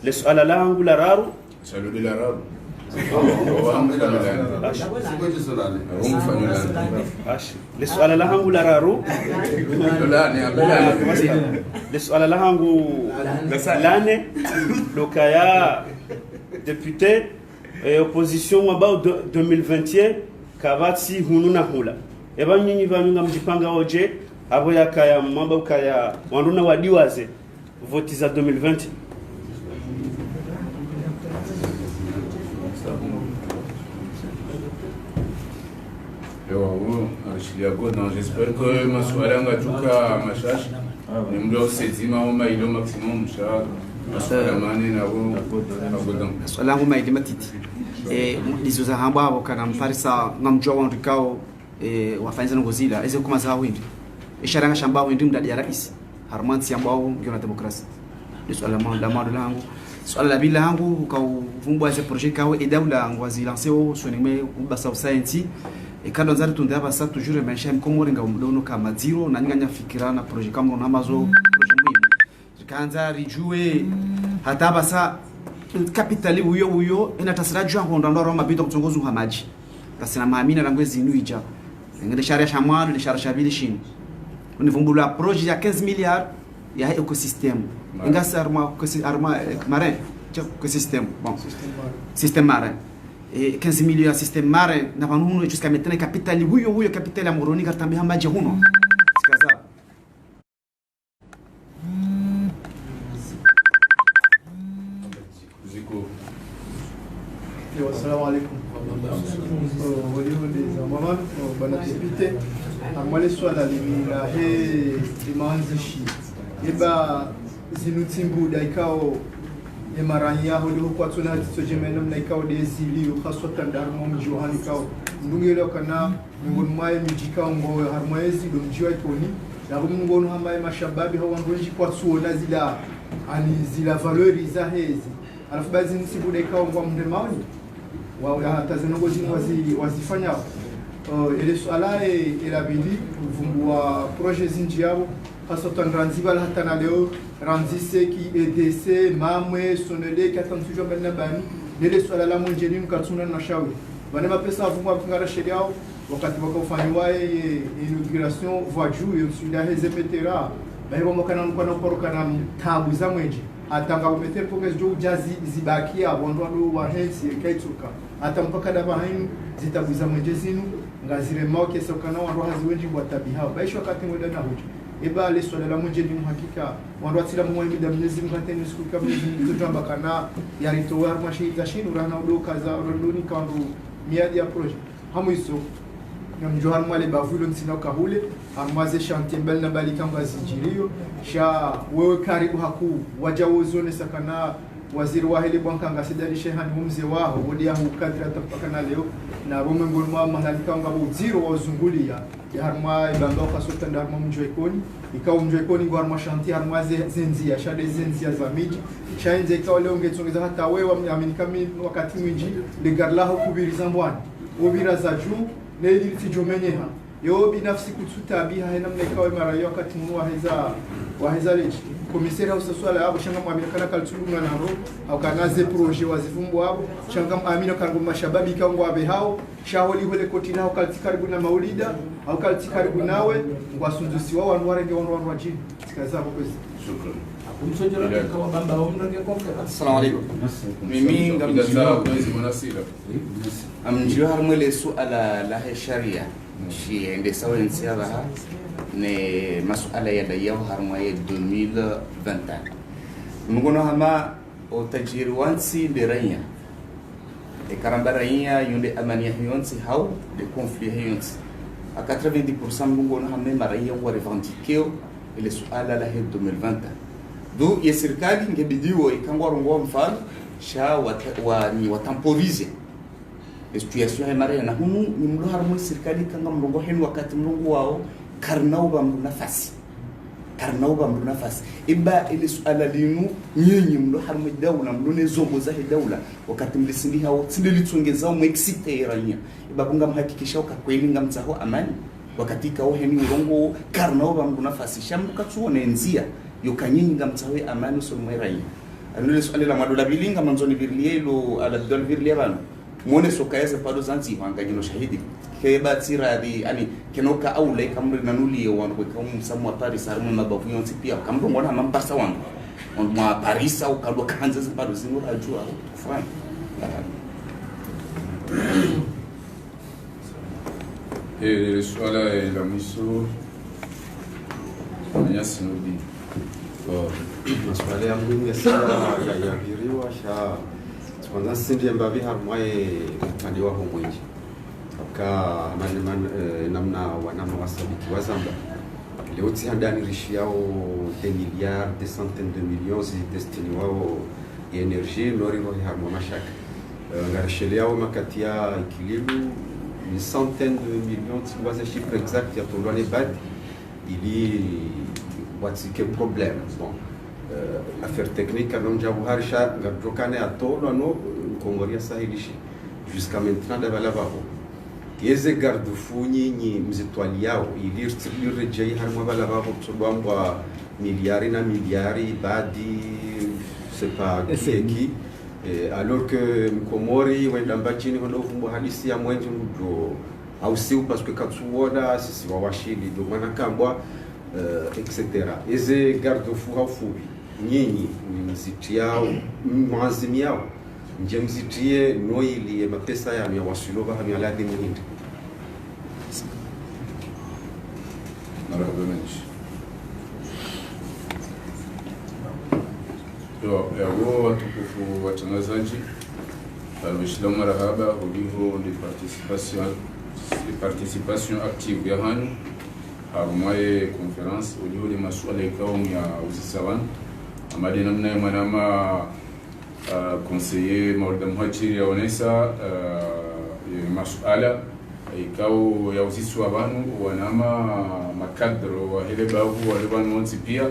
le suala langu la raru Salude la raru. le suala langu la raru le suala langu lane lokaya député opposition about 2021 kabati hununa hula eba nyinyi banyunga mjipanga oje abo yakaya mambo kaya wanduna wadiwaze voti za 2020 j'espère que masuala ngatuka mashashi ni mdo sezima au mailo maximum msha masuala mane na wo swala ngoma ile matiti lizo za hamba abo kana mfarisa ngamjwa wa ndikao wafanyza ngozila eze kuma za windi isharanga shamba windi mdadi ya rais harmansi ambao ngiona demokrasia ni swala manda langu swala la bila langu ukauvumbwa ese projet kawe edaula ngwazi lanceo sonime ubasa science ikando nzari tunde abasa toujours maisha mkomori nga umdono kama zero na nyanya fikira na projet kama na mazo projet muhimu zikanza rijue hata basa kapitali uyo ina tasirajwa ngo ndando Roma bito kutongoza uhamaji kasina maamina rangwezi nuija ngende sharia shamwalo ni sharia shabili shini univumbula projet ya 15 milliards ya ecosystem ingasa arma marin ecosystem bon système marin 15 millions ya système marin na vanuno jusqu'à maintenant capitali huyo capitali ya Moroni katambi hamaji huno sikaza Assalamu alaikum. Waliho des amaman bana député amwale swala limila he limanzishi eba zinutimbu daikao emaranya holo kwa tuna tsojemenam naikao dezili khaswatan darmo mjohani kao ndungelo kana ngon maye mijika ngo harmoezi do mjiwa ikoni na ngono hamaye mashababi hawangonji kwa tsuona zila valoriza hezi alafu baadhi nisibu daikao ngo mndemaoni hata zinongozi wazifanya ile swala elabili kuvumbua projet zinji yabo hasatan ranziba hata na leo ranzise ki EDC mamwe sonele katantujo benna bani ile swala la monjeni mkatuna na shauri bana mapesa vumbua kungara sheria wakati wakofanywa inauguration voiju yosuda hezepetera bahibo mokana nkwana korokana tabu za mwenje atanga umetere pokes jo jazi zibakia wandu wa hensi kaituka hata mpaka daba hainu zitabuza mwenje zinu ngazire mauke sokana wandu haziwenji watabiha baisho wakati mwenda na hoja eba le swala la mwenje ni hakika wandu atila mwenye mida mnyezi mkateni siku kama hizi tutamba kana yarito wa mashita shinu rana udoka za rondoni kandu miadi ya projet hamuiso na mjohan mwale bavulo nsina kahule amaze chantier na bali kamba zinjirio sha wewe karibu haku wajawozone sakana waziri wa hili banka ngasidali shehan mumze wao wodi ya hukadra tapakana leo na bomwe ngolma mahalika ngabo zero wazungulia ya harma ibanga kasota ndarma mjoikoni ikao mjoikoni ngwa harma chantier harma zenzia shade zenzia za miji shaenze ikao leo ngetsongeza hata wewe amini kami wakati mwingi legarla hukubiri zambwani obira za juu neli tijomenyeha yo binafsi kututabiha hena mnekawe mara yo wakati munu waheza leji komiseri hausa swala yabo shanga mwamina kana kaltulunga na ro au kanaze projet wazifumbu wabo shanga mwamina kango mashababi kango abe hao shaholi hole koti nao kalti karibu na maulida au kalti karibu nawe ngwasundusi wao wanwarenge wanwa wajini tikaza kwezi shukran assalamu alaikum mimi ngamjua kwezi mwanasira amjua harmele suala la sharia shi ende sawensi aba ne masuala ya dayaw harmaye 2021 mungono hama o tajiri wansi de ranya e karamba ranya yunde amania hyonsi haw de conflit hyonsi a 90% mungono hama maraya wa revendiquer ile suala la 2020 do ye serikali ngebidiwo ikangwa rongo mfano sha watemporize situation ya mara na hunu ni mlo harmo serikali kanga mlongo henu wakati mlongo wao karnao ba mlu nafasi iba ile suala linu nyinyi mlo harmo dawla mlo ne zombo za dawla wakati mlisindi hao sindili tungeza mu excite irania iba kunga mhakikisha ukakweli ngamtsaho amani wakati kao heni mlongo karnao ba mlu nafasi shambuka tuone nzia yokanyinyi ngamtsaho amani so mwerania anule suala la madola bilinga manzoni virlielo ala dol virlia bano mone sokaeza pado zanzi wanganyino shahidi keba tiradi ani kenoka aule kamri nanuli wangu kwa msamu Paris armu mabavu yonsi pia kamro ngona mambasa wangu mwa Paris au kando kanza pado zingo ajua kufanya swala la mwisho Nyasi Nudi. Maswala yangu ya sala ya viriwa sha kwanza sindi mbavi harmwaye mtani wao mwingi ka namna wanama wasabiki wazamba leo tihandani rishi yao des milliards des centaines de millions destiny wao energie nori rohi harmo mashaka ngarishele yao makati ya ikilibu une centaine de millions tiwaza chiffre exact ya tolwane bad ili what's the problem bon affaire technique non jabu harisha ngatokane atolo no kongoria sahilishi jusqu'à maintenant davala babo yeze garde-fou nyinyi mzitwali yao ili rejei harmo bala babo tsobamba miliari badi c'est pas qui alors que Komori wenda mbachini wanofumbo hadisi ya mwenje ndo au siu parce que katsuoda sisi wawashili ndo maana kambwa etc. Eze garde-fou hafubi nyinyi mzitiao mwazimi yao nje mzitie noili mapesa ya wasilova hamia ladi muhindi marhaba menshi yago watukufu watangazaji alwishilamu marhaba uliho de participation active ya hanyu harumaye conference uliho de masuala ikao ya uzisawan amadi namna manama conseiller Maulda Muhachiri ya onesa masuala ikao ya uziswa banu wanama makadro wa hele babu wale banu wansi pia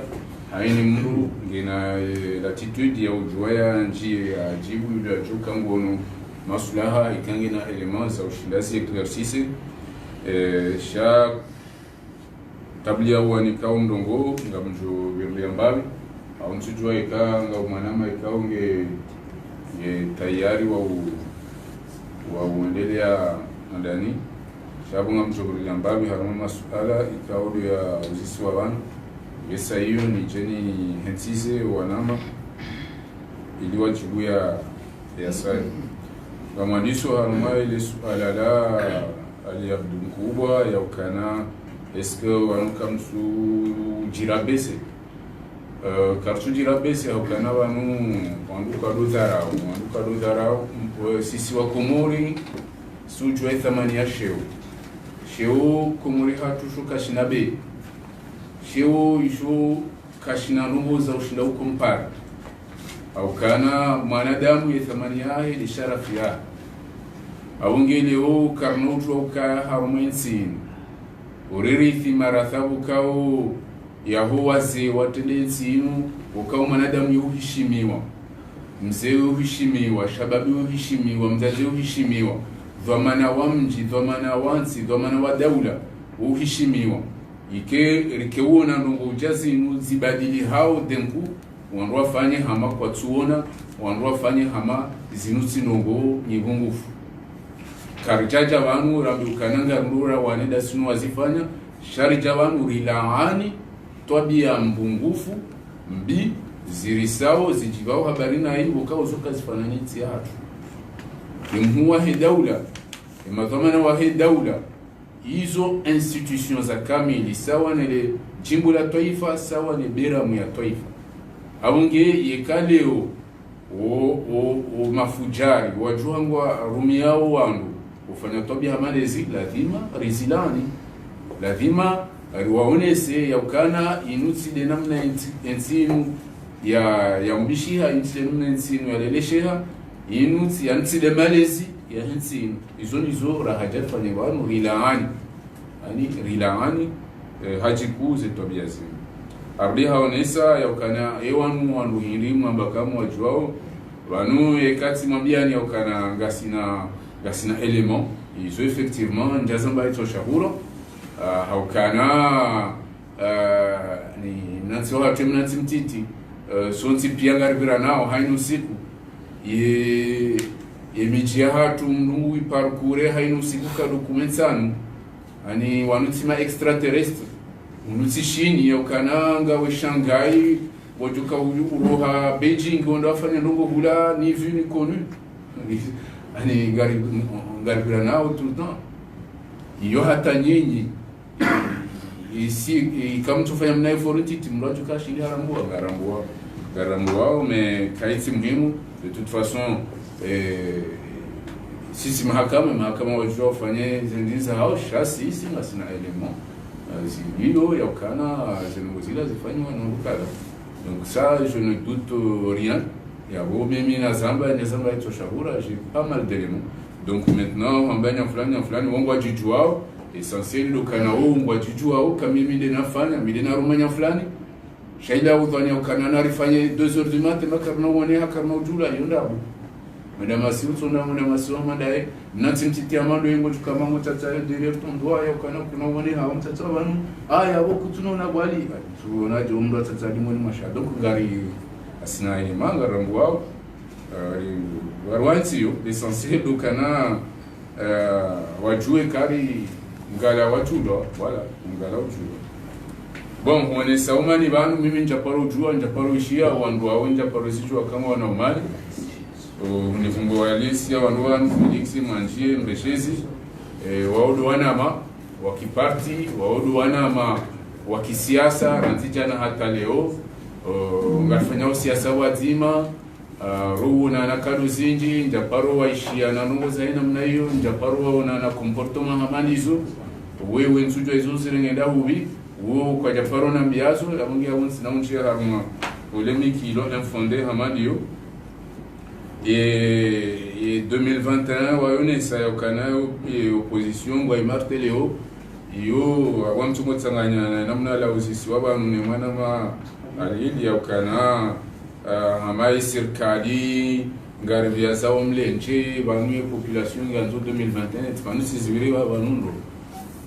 haini mru ngina latitude ya ujuaya njie ya jibu yule ajuka ngono masulaha ikangina elements za ushindasi exercice sha tablia wani kao mdongo ngamjo birli ambabi au nsijua ikanga umanama ikao nge tayari wa uendelea ndani shabu ngamjo birli ambabi harama masuala ikao ya uzisi wa banu yesa hiyo ni jeni hentize wanama ili wajibu ya sai kama ndiso haruma ile suala la ali abdu mkubwa ya ukana eske wanuka msu jirabese kartu jirabese ukana wanu wanduka do dharau sisi wa Komori sujwe thamani ya sheo Komori hatushuka shinabe sheo isho kashina nubo za ushinda huko mpara au kana mwanadamu ya thamani yake ni sharafu yake au ngeleo karnotu au ka harumensin uririthi marathabu kao yahowaze watendensinu ukao mwanadamu yuheshimiwa mzee yuheshimiwa shababu yuheshimiwa mzazi yuheshimiwa dhamana wa mji dhamana wansi dhamana wa daula yuheshimiwa ike rikeuona ndongo ujazinu zibadili hao denku wanrua fanye hama kwa tuona wanrua fanye hama zinuti ndongo nyibungufu karijaja wanu rambi ukananga ndura waneda sinu wazifanya sharija wanu rilaani twabia mbungufu mbi zirisao zijibao habarina hii wakao zuka zifananiti ya hatu imhuwa he daula imadhamana wa he daula hizo institutions za kamili sawa nile jimbo la taifa sawa ni beramu ya taifa aunge yekaleo o mafujari wajuangwa rumiao wangu ufanya tabia malezi lazima rizilani lazima waonese ya ukana inuti de namna ensinu ya mbishiha insenu nensinu ya lelesheha inuti ya nti de malezi ya nsinu izo rahajat fanye wanu rilaani haji kuze tabia zinu ardi haonesa ya ukana wanu hirimu ambakamu wajuao wanu ekati mabiani ya ukana gasina element izo effectivement njazamba ito shahuro haukana ni nanti watu mnati mtiti sonti pia ngaribira nao hainu siku ye mijia hatu mnungu iparkure hainu siku ka dokumentanu ani wanutima extraterrestre unuti shini ya ukananga we Shanghai wajuka uroha Beijing wanda wafanya ndongo hula ni vu ni connu ani ngaribira nao tout le temps iyo hata nyinyi isi kama tufanya mnae fortiti mraju kashiri garambua mais kaiti muhimu de toute façon sisi mahakama wajua wafanye zindiza hao shasi isi ngasina element zilio ya ukana zinongozila zifanywa nongukala donc ça je ne doute rien ya bo mimi na zamba ito shahura j'ai pas mal d'éléments donc maintenant ambanya fulani wangu wajijuao essentiel do kana wangu wajijuao kama mimi nafanya mimi na rumanya fulani shaida udhani ukana narifanye 2h du matin makarna wone hakarna ujula yondabu madama siuto na masoma dai natimtiti amando yengo tukama mutata direct ndwa ya kana kuna wone ha mutata banu aya boku tunona bwali tuona jomdo tata limoni mashado kugari asina ile manga rambu wao warwanti yo essentiel do kana wajue kari ngala watulo wala ngala watulo bon mwene saumani banu mimi njaparo jua njaparo ishia wandu wao njaparo sijua kama wana umali unifungo walisia wandu wanu Felix Manjie Mbeshezi waudu wanama wakiparti waudu wanama wakisiasa ranzijana hata leo ngafanya siasa wazima ruuna na kadu zinji njaparo waishia na nungo zaina mna hiyo njaparo wana na comportement hamanizo wewe nsujwa izo sirengenda hubi wo kwa japaro na mbiazo la mungi ya wonsi na unchi haruma polémique ilo infondé hamadiyo et 2021 wayone sa yokana opposition wa imarteleo yo awantu motsanganya namna la usisi wabanu ne mwana ma alidi yokana hamai serikali ngaribia sawa mlenche banu population ganzo 2021 tfanu sizibiri banundo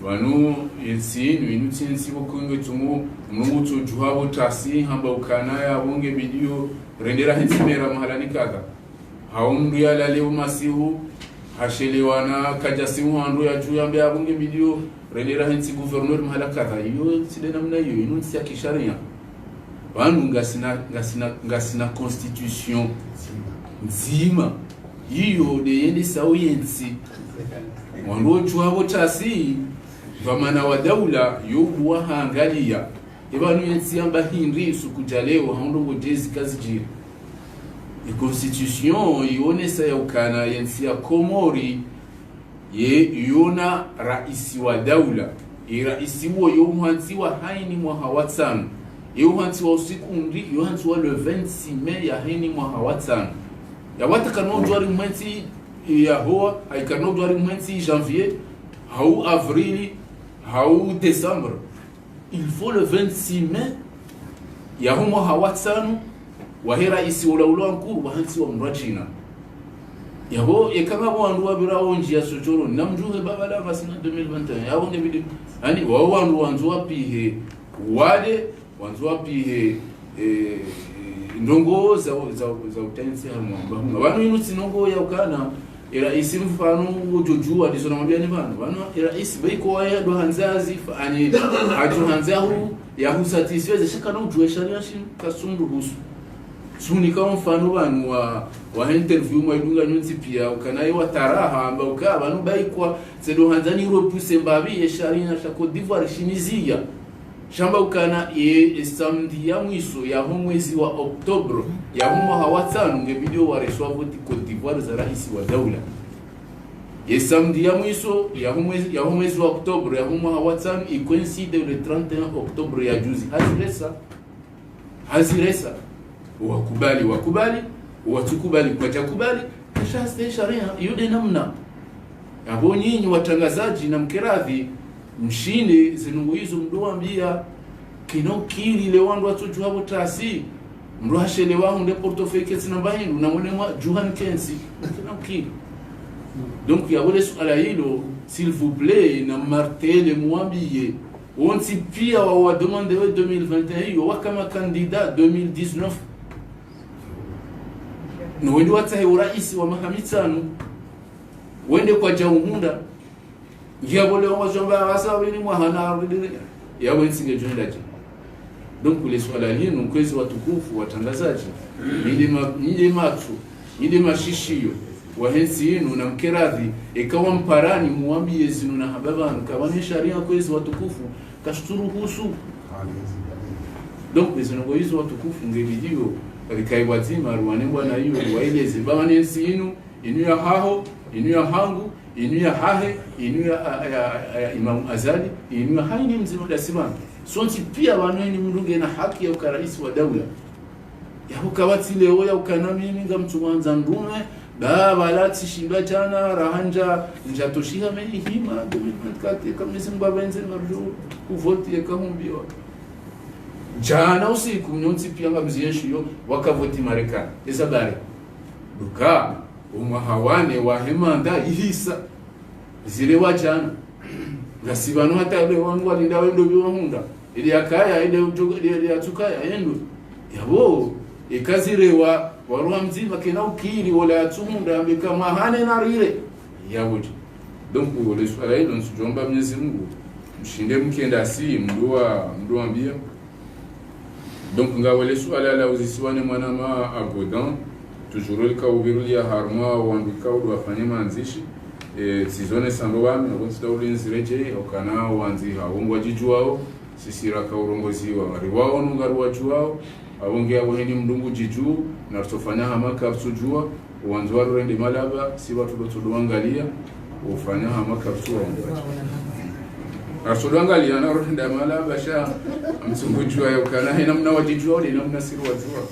banu insinu inutinsi bokunge tumu mnungutu juhabo tasi hamba ukana ya bonge video rendera hinsimera mahalani kaka haundu ya leo masihu hashelewana kajasimu handu ya juu ambe abunge video rendera hinsi gouverneur mahala kaka iyo sile namna hiyo inunsi ya kisharia banu ngasina constitution nzima hiyo de yende sawiyensi wandu juhabo tasi vamana wa daula yobuwa haangalia ibanu yensi amba hinri sukujaleo haundu ngojezi kazi jiri constitution ionesa ya ukana yensi ya Komori yona raisi wa daula raisi wo yohansi wa haini mwa hawatsan yohansi wa usikundi yohansi wa le 26 mai ya haini mwa hawatsan ya watakano jwari mwezi ya hoa haikano jwari mwezi janvier hau avril hau décembre il faut le 26 mai ya humo hawatsan wahera isi ulaula nkuru wahansi wa mrachina yabo ekanga wandu wabira onji ya sochoro namjuhe babala vasina 2021 yabo ngebidi yani wandu wanzu wapihe wale wanzu wapihe ndongo za utensi harmo banu inuti nongo ya ukana era isi mfano ujojua disona mabiani banu era isi beiko waya do hanzazi ani aju hanzahu ya husatisfeze shaka no juesharia shin kasundu husu suni kama mfano banu wa interview maidunga nyonzi pia ukanaye wataraha amba ukaba no baikwa sedo hanzani Europe sembabi yesharina shako d'Ivoire shinizia shamba ukana samedi ya mwiso ya mwezi wa Oktober ya hawatano nge video wa reswa voti Cote d'Ivoire za rais wa daula samedi ya mwiso ya mwezi wa Oktober ya hawatano coincide le 31 Oktober ya juzi haziresa wakubali watukubali kwa jakubali kisha sharia yude namna abo nyinyi watangazaji na mkeradhi mshinde zinungu hizo mdoambia kinokili le wandu watoju habo tasi mdo hashele wangu nde portofeuille kesi namba hindu na mwene mwa Johan Kensi kinokili. Donc ya wale suala hilo s'il vous plaît na martele muambie onti pia wa demande 2021 yo kama candidat 2019 no wende watahe urais wa mahamitano wende kwa jaumunda ngiyabole wazomba wasawini mwahana ya wensinge joindaje. Donc les swala hili kwezi watukufu watangazaji nile matu nile mashishio wahensi yenu na mkeradhi ikawa mparani muambie zinu na hababanu kabani sharia kwezi watukufu kashturuhusu. Donc les ngoizo watukufu ngebidio rikaiwazima ruwanengwa na hiyo waeleze babanensi yenu inu ya haho inu ya hangu inu ya hahe inu ya Imam Azali inu ya haini mzimu da simama sonti pia wanweni mruge na haki ya ukaraisi wa daula ya ukawati leo ya ukanamini nga mtumanza ndume baba lati shimba jana rahanja njatoshiha meni hima 2024 kamisi mbabenze marjo kuvoti ya kahumbiwa jana usiku mnyonti pia nga mzienshi yo wakavoti Marekani esabare duka umahawane wa hemanda ihisa zile wajana gasibano hata ile wangu alinda wendo biwahunda ili akaya ile ujogo ile yatukaya yendo yabo ikazirewa waruha mzima kena ukiri wala yatumunda ambika mahane na rile yabo. Donc le soleil donc jomba Mwenyezi Mungu mshinde mkenda si mdoa mbia. Donc ngawele swala la uzisiwane mwanama agodan toujours le kaubiru ya harma wambika wafanye manzishi sizone sambowami na kunsi daulinzi reje okana wanzi haungwa jijuao sisira ka urongoziwa riwao nungaru wajuao awonge aboni mdungu jiju na tutofanya hamaka absujua uwanzwa rende malaba si watu dotuangalia ufanya hamaka absua arsodangalia na rende malaba sha msungujua yokana hina mna wajijua ni namna siri wajua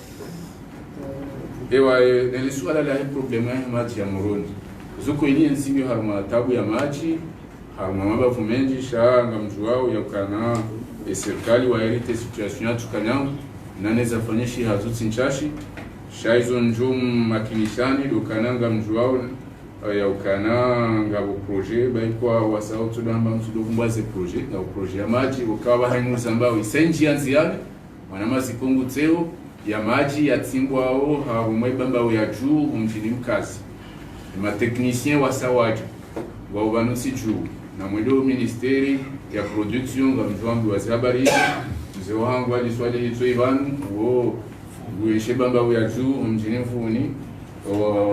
ewa nelisuala la problema ya maji ya Murundi zuko ili nsingi harma tabu ya maji harma mabavu menji shanga mjuao ya kana serikali wa elite situation ya tukanyam naneza fanyishi hazuti nchashi shaizo njum makinishani dokananga mjuao ya ukana ngabo projet baikwa wasao tudamba mtudokumbaze projet na projet ya maji ukawa hainu zambao isenji anziane wanamazi kongu teo ya maji ya timbwao harumwe bambao ya juu mjini mkazi ma technicien wasawaji wa ubanusi juu na mwendo ministeri ya production nga mjwambi wa zabari mzee wangu aliswali hito Ivan wo ueshe bambao ya juu mjini mfuni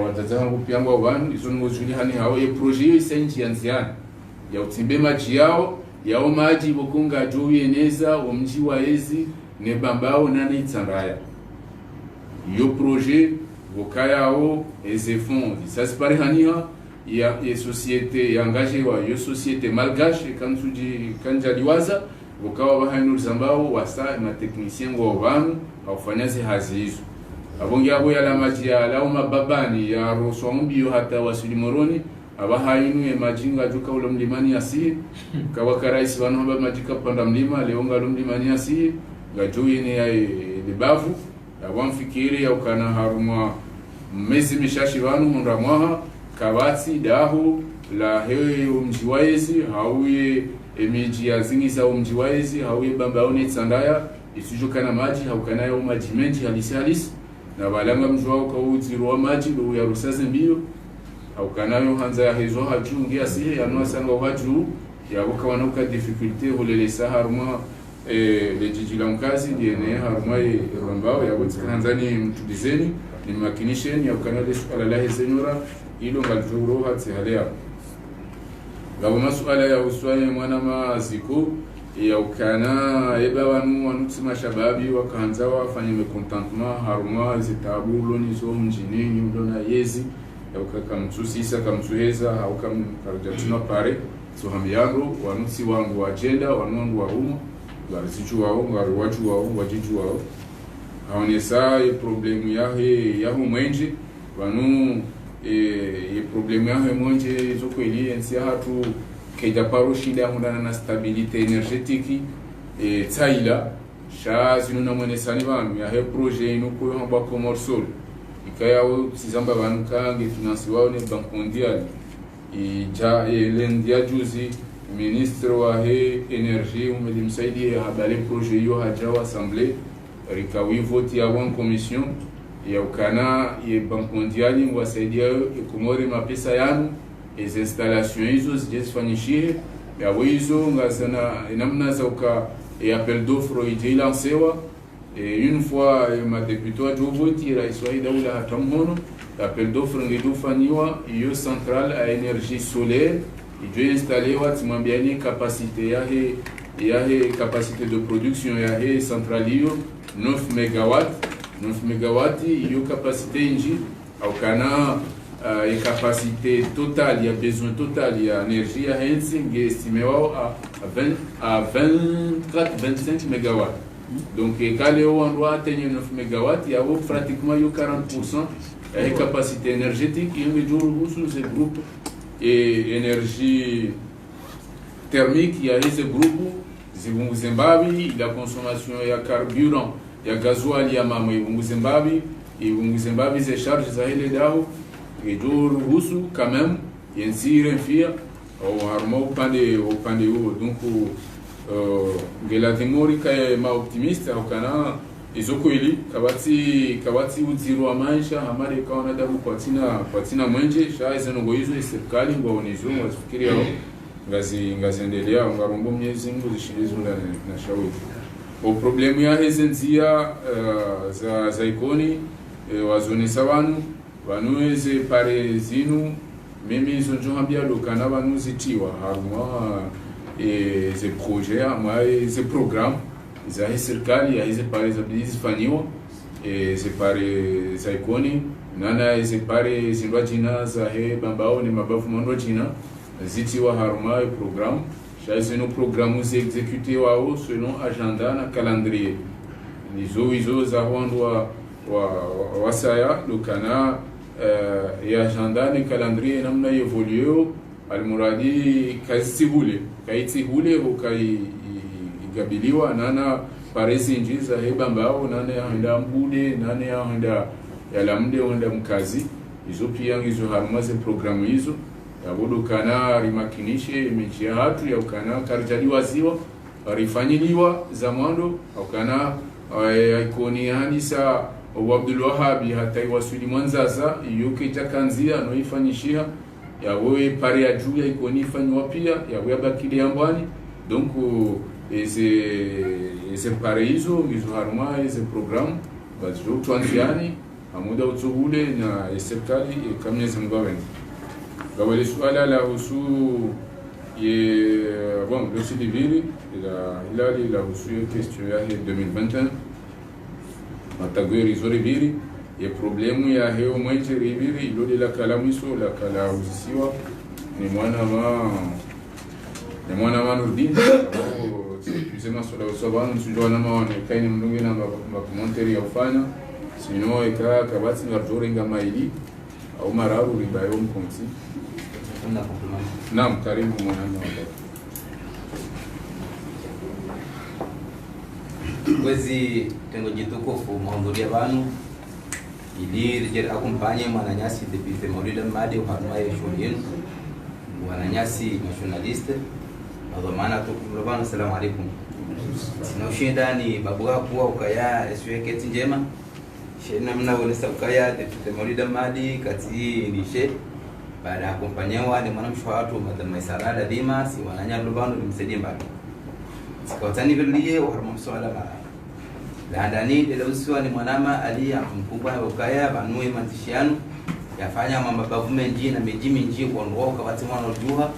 watazangu pia ngwa wanu izo ngozuli hani hao ye projet isenji anziana ya utimbe maji yao maji bokunga juu yeneza omji wa ezi ne bambao nane itsandaya yo projet vokayao eze fonds ça se pare hania ya société engagée wa yo société malgache kansuji kanjaliwaza vokawa bahainu zambao wasa na technicien ngo vanu aufanyase hazi hizo abongi abo ya la maji ya lauma babani ya rosombi hata wasilimoroni abahainu ya majinga juka ule mlimani asi kawakaraisi wanu haba majika panda mlima leonga ule mlimani asi gajoyi ni ya libavu abamfikiri ya ukana haruma mezi mishashi wanu mundamwaha kabati dahu la hewe umjiwaezi hauye emiji ya zingiza umjiwaezi hauye bambaoni tsandaya isujukana maji haukana ya umajimenji halisi na balanga mjwao kwa uziruwa maji do ya rusaze mbio haukana yo hanza ya hezo hajungi asihe ya nuwa sanga wajuu ya ukawana uka difficulté hulelesa haruma le jijila mkazi DNA haruma rambao ya wotkanzani mtudizeni ni makinisheni ya ukanale suala la senyora ilo ngalfuro hatsi halea gabo masuala ya uswaye mwana maziko ya ukana eba wanu tsima shababi wakanza wafanye mecontentement haruma zitabulo nizo mjinini ndona yezi ya ukaka mtusisa kamtuheza au kamkarjatuna pare so hamiyango wanutsi wangu agenda wanwangu wa umu garisichu wao ngari watu wao wajiju wao haonesa problemu yaho mwenje vanu problemu yaho mwenje zokweli ensia hatu keja paro shida hundana na stabilite energetiki tsaila sha zinuna mwenesani vanu yahe projet inu kuyo hamba Comorsol ikayao sizamba vanu kange finansi wao ne Banque Mondiale lendia juzi ministre wa energie umelimsaidia habari projet yo hajawa assemblée rikawi vote ya one commission ya ukana ya Banque Mondiale mwasaidia ikumore mapesa yanu hizo installation hizo zijifanyishie ya wizo ngazana namna za uka appel d'offre ije lancewa une fois ma député do vote rais wa daula hatamhono appel d'offre ngedufanywa iyo centrale à énergie solaire ijo installé timwambiani capacité yahe capacité de production yahe centrale hiyo 9 MW iyo capacité inji au kana capacité totale ya besoin total ya énergie ya hensi estimé à 24-25 MW. Donc quand on doit atteindre 9 MW, il y a pratiquement 40% de capacité énergétique. Il y a ce groupe et énergie thermique, il y a ce groupe Zimbabwe, la consommation de carburant, il y a gasoil, il y a Zimbabwe, et Zimbabwe se charge ça les dao et Rusu quand même, il y a un sirène fier au harmo pande donc ngela timori kaya ma optimiste au kana izokweli kabati uziro amaisha hamari kaona dabu kwa tina mwenje sha izengo hizo serikali ngonizo wafikiria ngazi endelea ngarombo Mwenyezi Mungu zishirizo na shauri o problemu ya hezenzia za ikoni wazonesa vanueze pare zinu mimi izo njohambia lokana vanuzitiwa harumwa ze projet ama ze program za serikali ya hizo pare za bizifanywa ze pare za ikoni nana ze pare zindwa jina za bambao ni mabavu mandwa jina zitiwa haruma program chaise no programu ze exécuter wao selon agenda na calendrier izo za wandwa wasaya lokana ya agenda ni calendrier namna evoluer almuradi kaitihule ukaiigabiliwa nana parezi njiza hebambao nane yaenda mbude nane yaenda yalamde wenda mkazi hizo pia hizo harmaze programu hizo yabudukana rimakinishe mechi ya hatu ya ukana karjaliwa ziwa rifanyiliwa za mwando ukana ikoni hanisa Abdul Wahhab hata iwasuli mwanzaza yoke jakanzia no ifanyishia yawe pare ya juu ya ikoni fanywa pia yawe abakili yambwani donc ese pare hizo haruma ese program bazo tuanziani amuda utuhule na serikali kamnyezi mgawani gawele swala la husu ye bon dossier de ville la husu question ya 2021 matagwe rizore viri ye problemu ya heo mwenje riviri ilode la kalamiso la kala uzisiwa ni mwana wa Nurdin tusema sola usabanu sujua na maone kaini mdungi na makomentari ya ufanya sino eka kabati ngarjore nga maili au mararu ribayo mkonti naam karibu mwana kwezi tengo jitukufu mahudhuria banu ili rijere akumpanye mwananyasi depute Maulida Madi uhanuaye shughuli yenu mwananyasi nationaliste nadhamana tukumrabana assalamu alaikum sinaushinda ni babu kuwa ukaya esweketi njema shena mna wonesa ukaya depute Maulida Madi kati ndishe baada ya kumpanyewa ni mwanamshwa watu madama isarada dima si wananya rubano nimsaidie mbali sikawatani vile uharmu swala mara landani ile usiwa ni mwanama alia mkubwa wa ukaya banue matishiano yafanya mambo government na mejimi njii kuondoka wakati mwana ujuha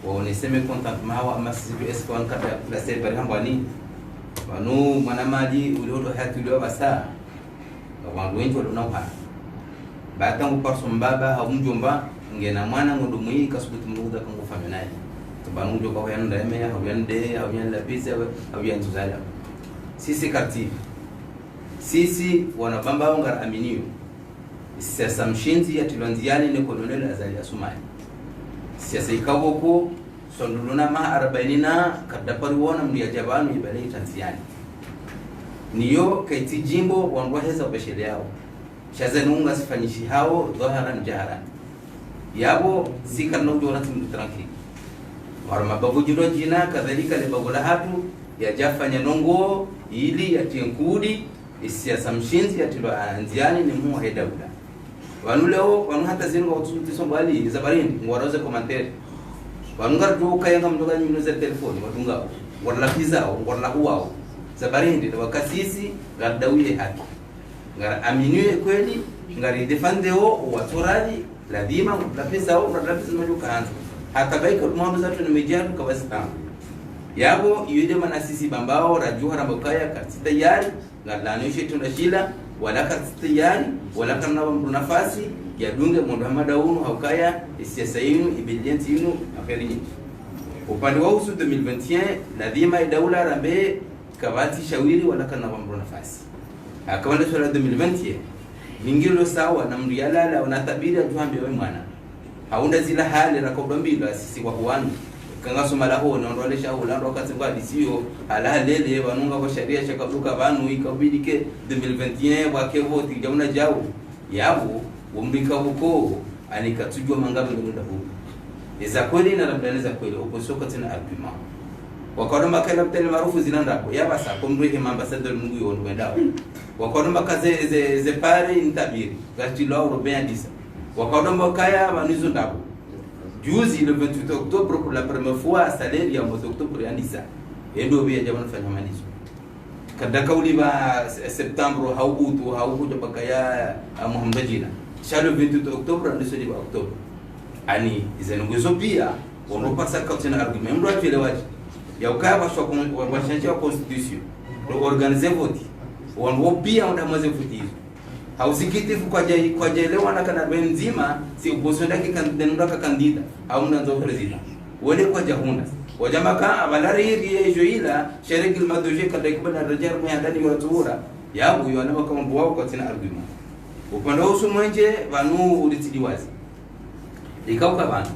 waoneseme contact mawa ama CPS kwa nkata la serikali hambani banu mwanama ali uliodo hatu leo basa wandu wengi walionauha baada nguparso mbaba au mjomba ngena mwana ngodumu hii kasubuti mruda kangu familia banu njoka kwa yanda emea au yande au yanda pizza au yanzuzala sisi kati sisi wanabamba ngara aminio siasa mshinzi ya tilwanziani ni kolonel Azali Asumani siasa ikawoko sonduluna ma 40 kadapari wona mdia jabanu ibale tanziani niyo kaiti jimbo wanwaheza ubeshele yao shazenunga sifanyishi hao dhaharan jaharan yabo sikarno jorati mutranki warma babu jiro jina kadhalika le babu lahatu ya jafanya nongo ili yatinkudi siasa mshinzi yatilo anziani ni mu hedabula wanu leo wanu hata zingo ututi sombali zabarini ngwaraze commentaire wanu ngardu kayanga mdoga nyuno za telefoni wadunga warla pizao warla huao zabarini na wakasisi gardawiye haki ngara aminue kweli ngari defendeo watorali lazima la pizao na lapisa majuka hata baika mambo zatu nimejaru kabasta yabo yule manasisi bambao rajuha rambokaya kasita yari ngalanishe tunashila wala kasita yari wala kana nafasi ya dunge Muhammad Daunu haukaya siasa yenu ibilienti yenu aferi nyingi upande wa usu 2021 lazima daula rambe kabati shawiri wala kana nafasi akawanda swala 2020 ningilo sawa na mrialala unatabiri atuambie wewe mwana haunda zila hali rakodombilo sisi kwa huanu kanga somala ho nondolesha ho lando katsimba disio ala lele wanunga kwa sharia chakabuka banu ikabidike 2021 wake voti jauna jao yabo umrika huko anikatujwa mangabe ndio huko iza kweli na labda kweli ukosoka tena argument wakoroma kala mtele maarufu zinanda hapo yaba sa komreke ambassador mungu yondo wendao wakoroma kaze ze pare intabiri gati lo européen disa wakoroma kaya banizo ndabo juzi le 28 octobre pour la première fois salaire ya mois octobre andisa endo bia jamani fanya manizo kadaka uliba septembre haubutu haubuja bakaya Muhammad jina cha le 28 octobre ndiso liba octobre ani izenunguzo pia wanopasa katina argument ndo atelewaje ya ukaba kwa change wa constitution ndo organiser vote wanwo pia unda mweze vote hausikitifu kwa jelewa na kana benzima si ubosonda kikandida kandida au mnanzo president wale kwa jahunda wajamaka abalari hii joila shariki almadoje kada kubana rajar mhandani wa tuhura yabu yana kama mbwa kwa tena argument upande wa usumwenje vanu ulitidiwazi ikauka bana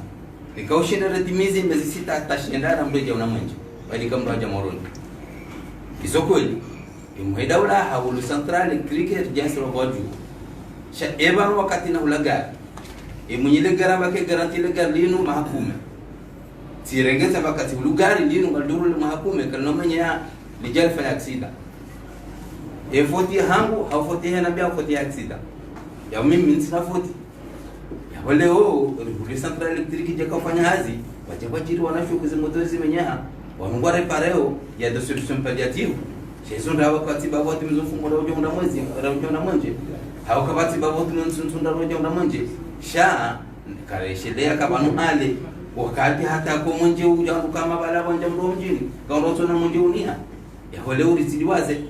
ikaushinda retimizi mbezi sita atashinda na mbeje una mwenje bali kama raja moroni isokoli imwedaula hawulu central cricket jansi roboju sha eban wakati na ulaga imunyile garamba ke garanti le garlinu mahakume tirengeza wakati ulugari linu ngalduru le mahakume kana manya lijal fa aksida efoti hangu hafoti hana bia foti aksida ya mimi nsina foti ya wale le central electric je kafanya hazi wajabajiri wanashukuzi motozi menyaha wanungwa repareo ya de solution palliative shezonda wakati baboti mzumfumo rojo unda mwezi rojo unda mwanje hao kabati baboti mzumfunda rojo unda mwanje sha kareshelea kabanu ale wakati hata ko mwanje ujangu kama bala wanja ndo mjini kaondoto na mwanje unia ya wale ulisidiwaze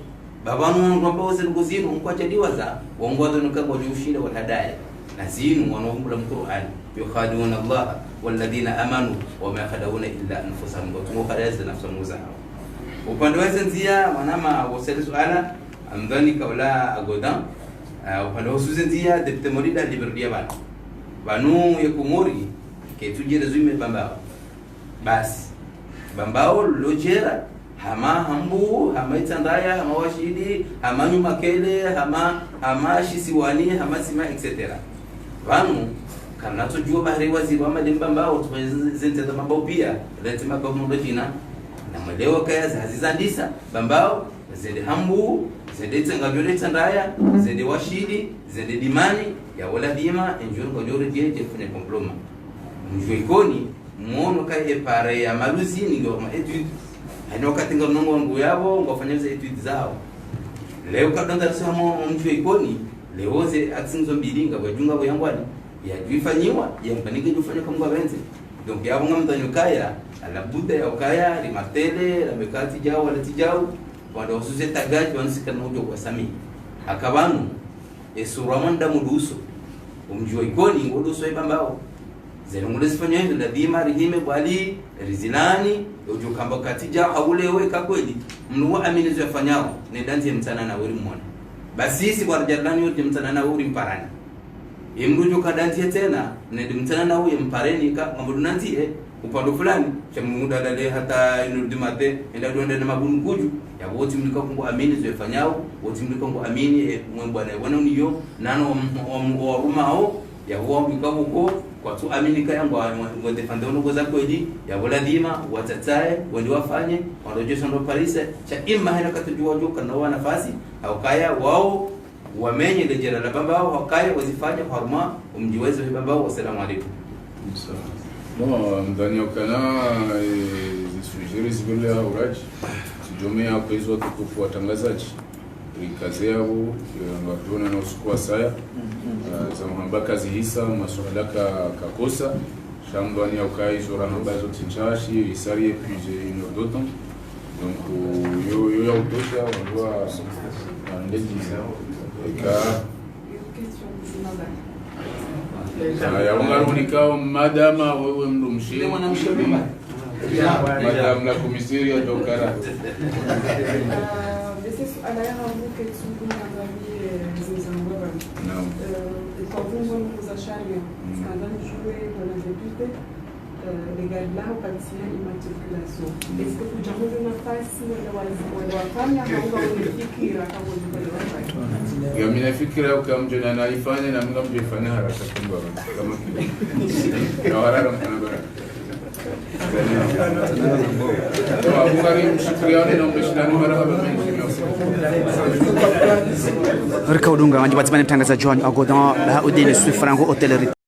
babanu ngomba wose ngozinu mkwacha diwaza wongwazo nukabo jushinde watadai na zinu wanaombula Qur'an yukhaduna Allah walladhina amanu wama yakhaduna illa anfusahum wa tukhadaza nafsuhum zao upande wa zentia manama wasali suala amdhani kaula agodan upande wa zentia depute morida liberdia banu yakumori ke tujere zuime bambao basi bambao lojera hama hambu hama itandaya hama washidi hama nyumakele hama shisiwani hama sima etc banu kana tujua bahari waziri wa mademba mbao tuzente za mabao pia lazima kwa mrojina na mwelewa kaya zazizandisa bambao zende hambu zende tsangadole tsandaya zende washidi zende dimani ya wala dima enjuru kwa jore je kufanya komploma njoo ikoni muono kaya pare ya maluzi ni ngoma etude haino katinga nongo ngo yabo ngofanya etude zao leo kadanda samo njoo ikoni leo ze atsinzo bilinga bajunga boyangwani ya juifanyiwa ya mpanike jufanya kama benze donc yabo ngamdanyo kaya ala buda ya kaya limatele la mekati jao wala tijao wando ususe tagaji wansika nojo kwa sami akabanu esuramanda muduso umjua ikoni ngoduso ibambao zero ngulesi fanya hizo lazima rihime bali rizilani ujo kamba katija haulewe kakweli mnuwa amini zo yafanyao ne danzi mtana na weri mwana basi sisi kwa jarlani yote mtana na uri mparani imrujo kadantie tena nende mtana na uye mpareni ka ngamudunantie upando fulani cha muda dale hata inudimate enda duende na mabunu kuju ya wote mlika kungu amini zefanyao wote mlika kungu amini mwembwana wana uniyo nano wa ruma hao ya huwa mlika huko kwa tu amini kaya ngo defende ono goza kweli ya wala dima watatae wali wafanye wanaojesha ndo parise cha imma hena katujua joka na wana nafasi au kaya wao wamenye lejera la baba wao kaya wazifanye harma umjiweze baba wao. Assalamu alaykum. Bon, ndani ya kana zisujiri zibele ya uraji sijomea kwa hizo tukufu watangazaji rikazi yao watuona na usukua saya za mwambaka zihisa masuala kakosa shambani au kai zora nambazo tinchashi isari puis une d'autant donc yo ya utosha wandua ndezi ka ya ungarunikao madama wewe mndu mshiri madam la komisaria dokara على يوم كتسوق نظامي زمبابwe kwa vungo za sharia skandani jouer dans les députés les là upatia immatriculation est-ce que kujamuza nafasi wale wafanya au unafikira kama ulivyo ya mimi nafikira kama mjana naifanya na mimi mjifanya haraka kama kile na haraka mtana bora Rika udunga wanjibatimani mtangazaji wanyu agodan Bahaudin Swi Franco Hotellerie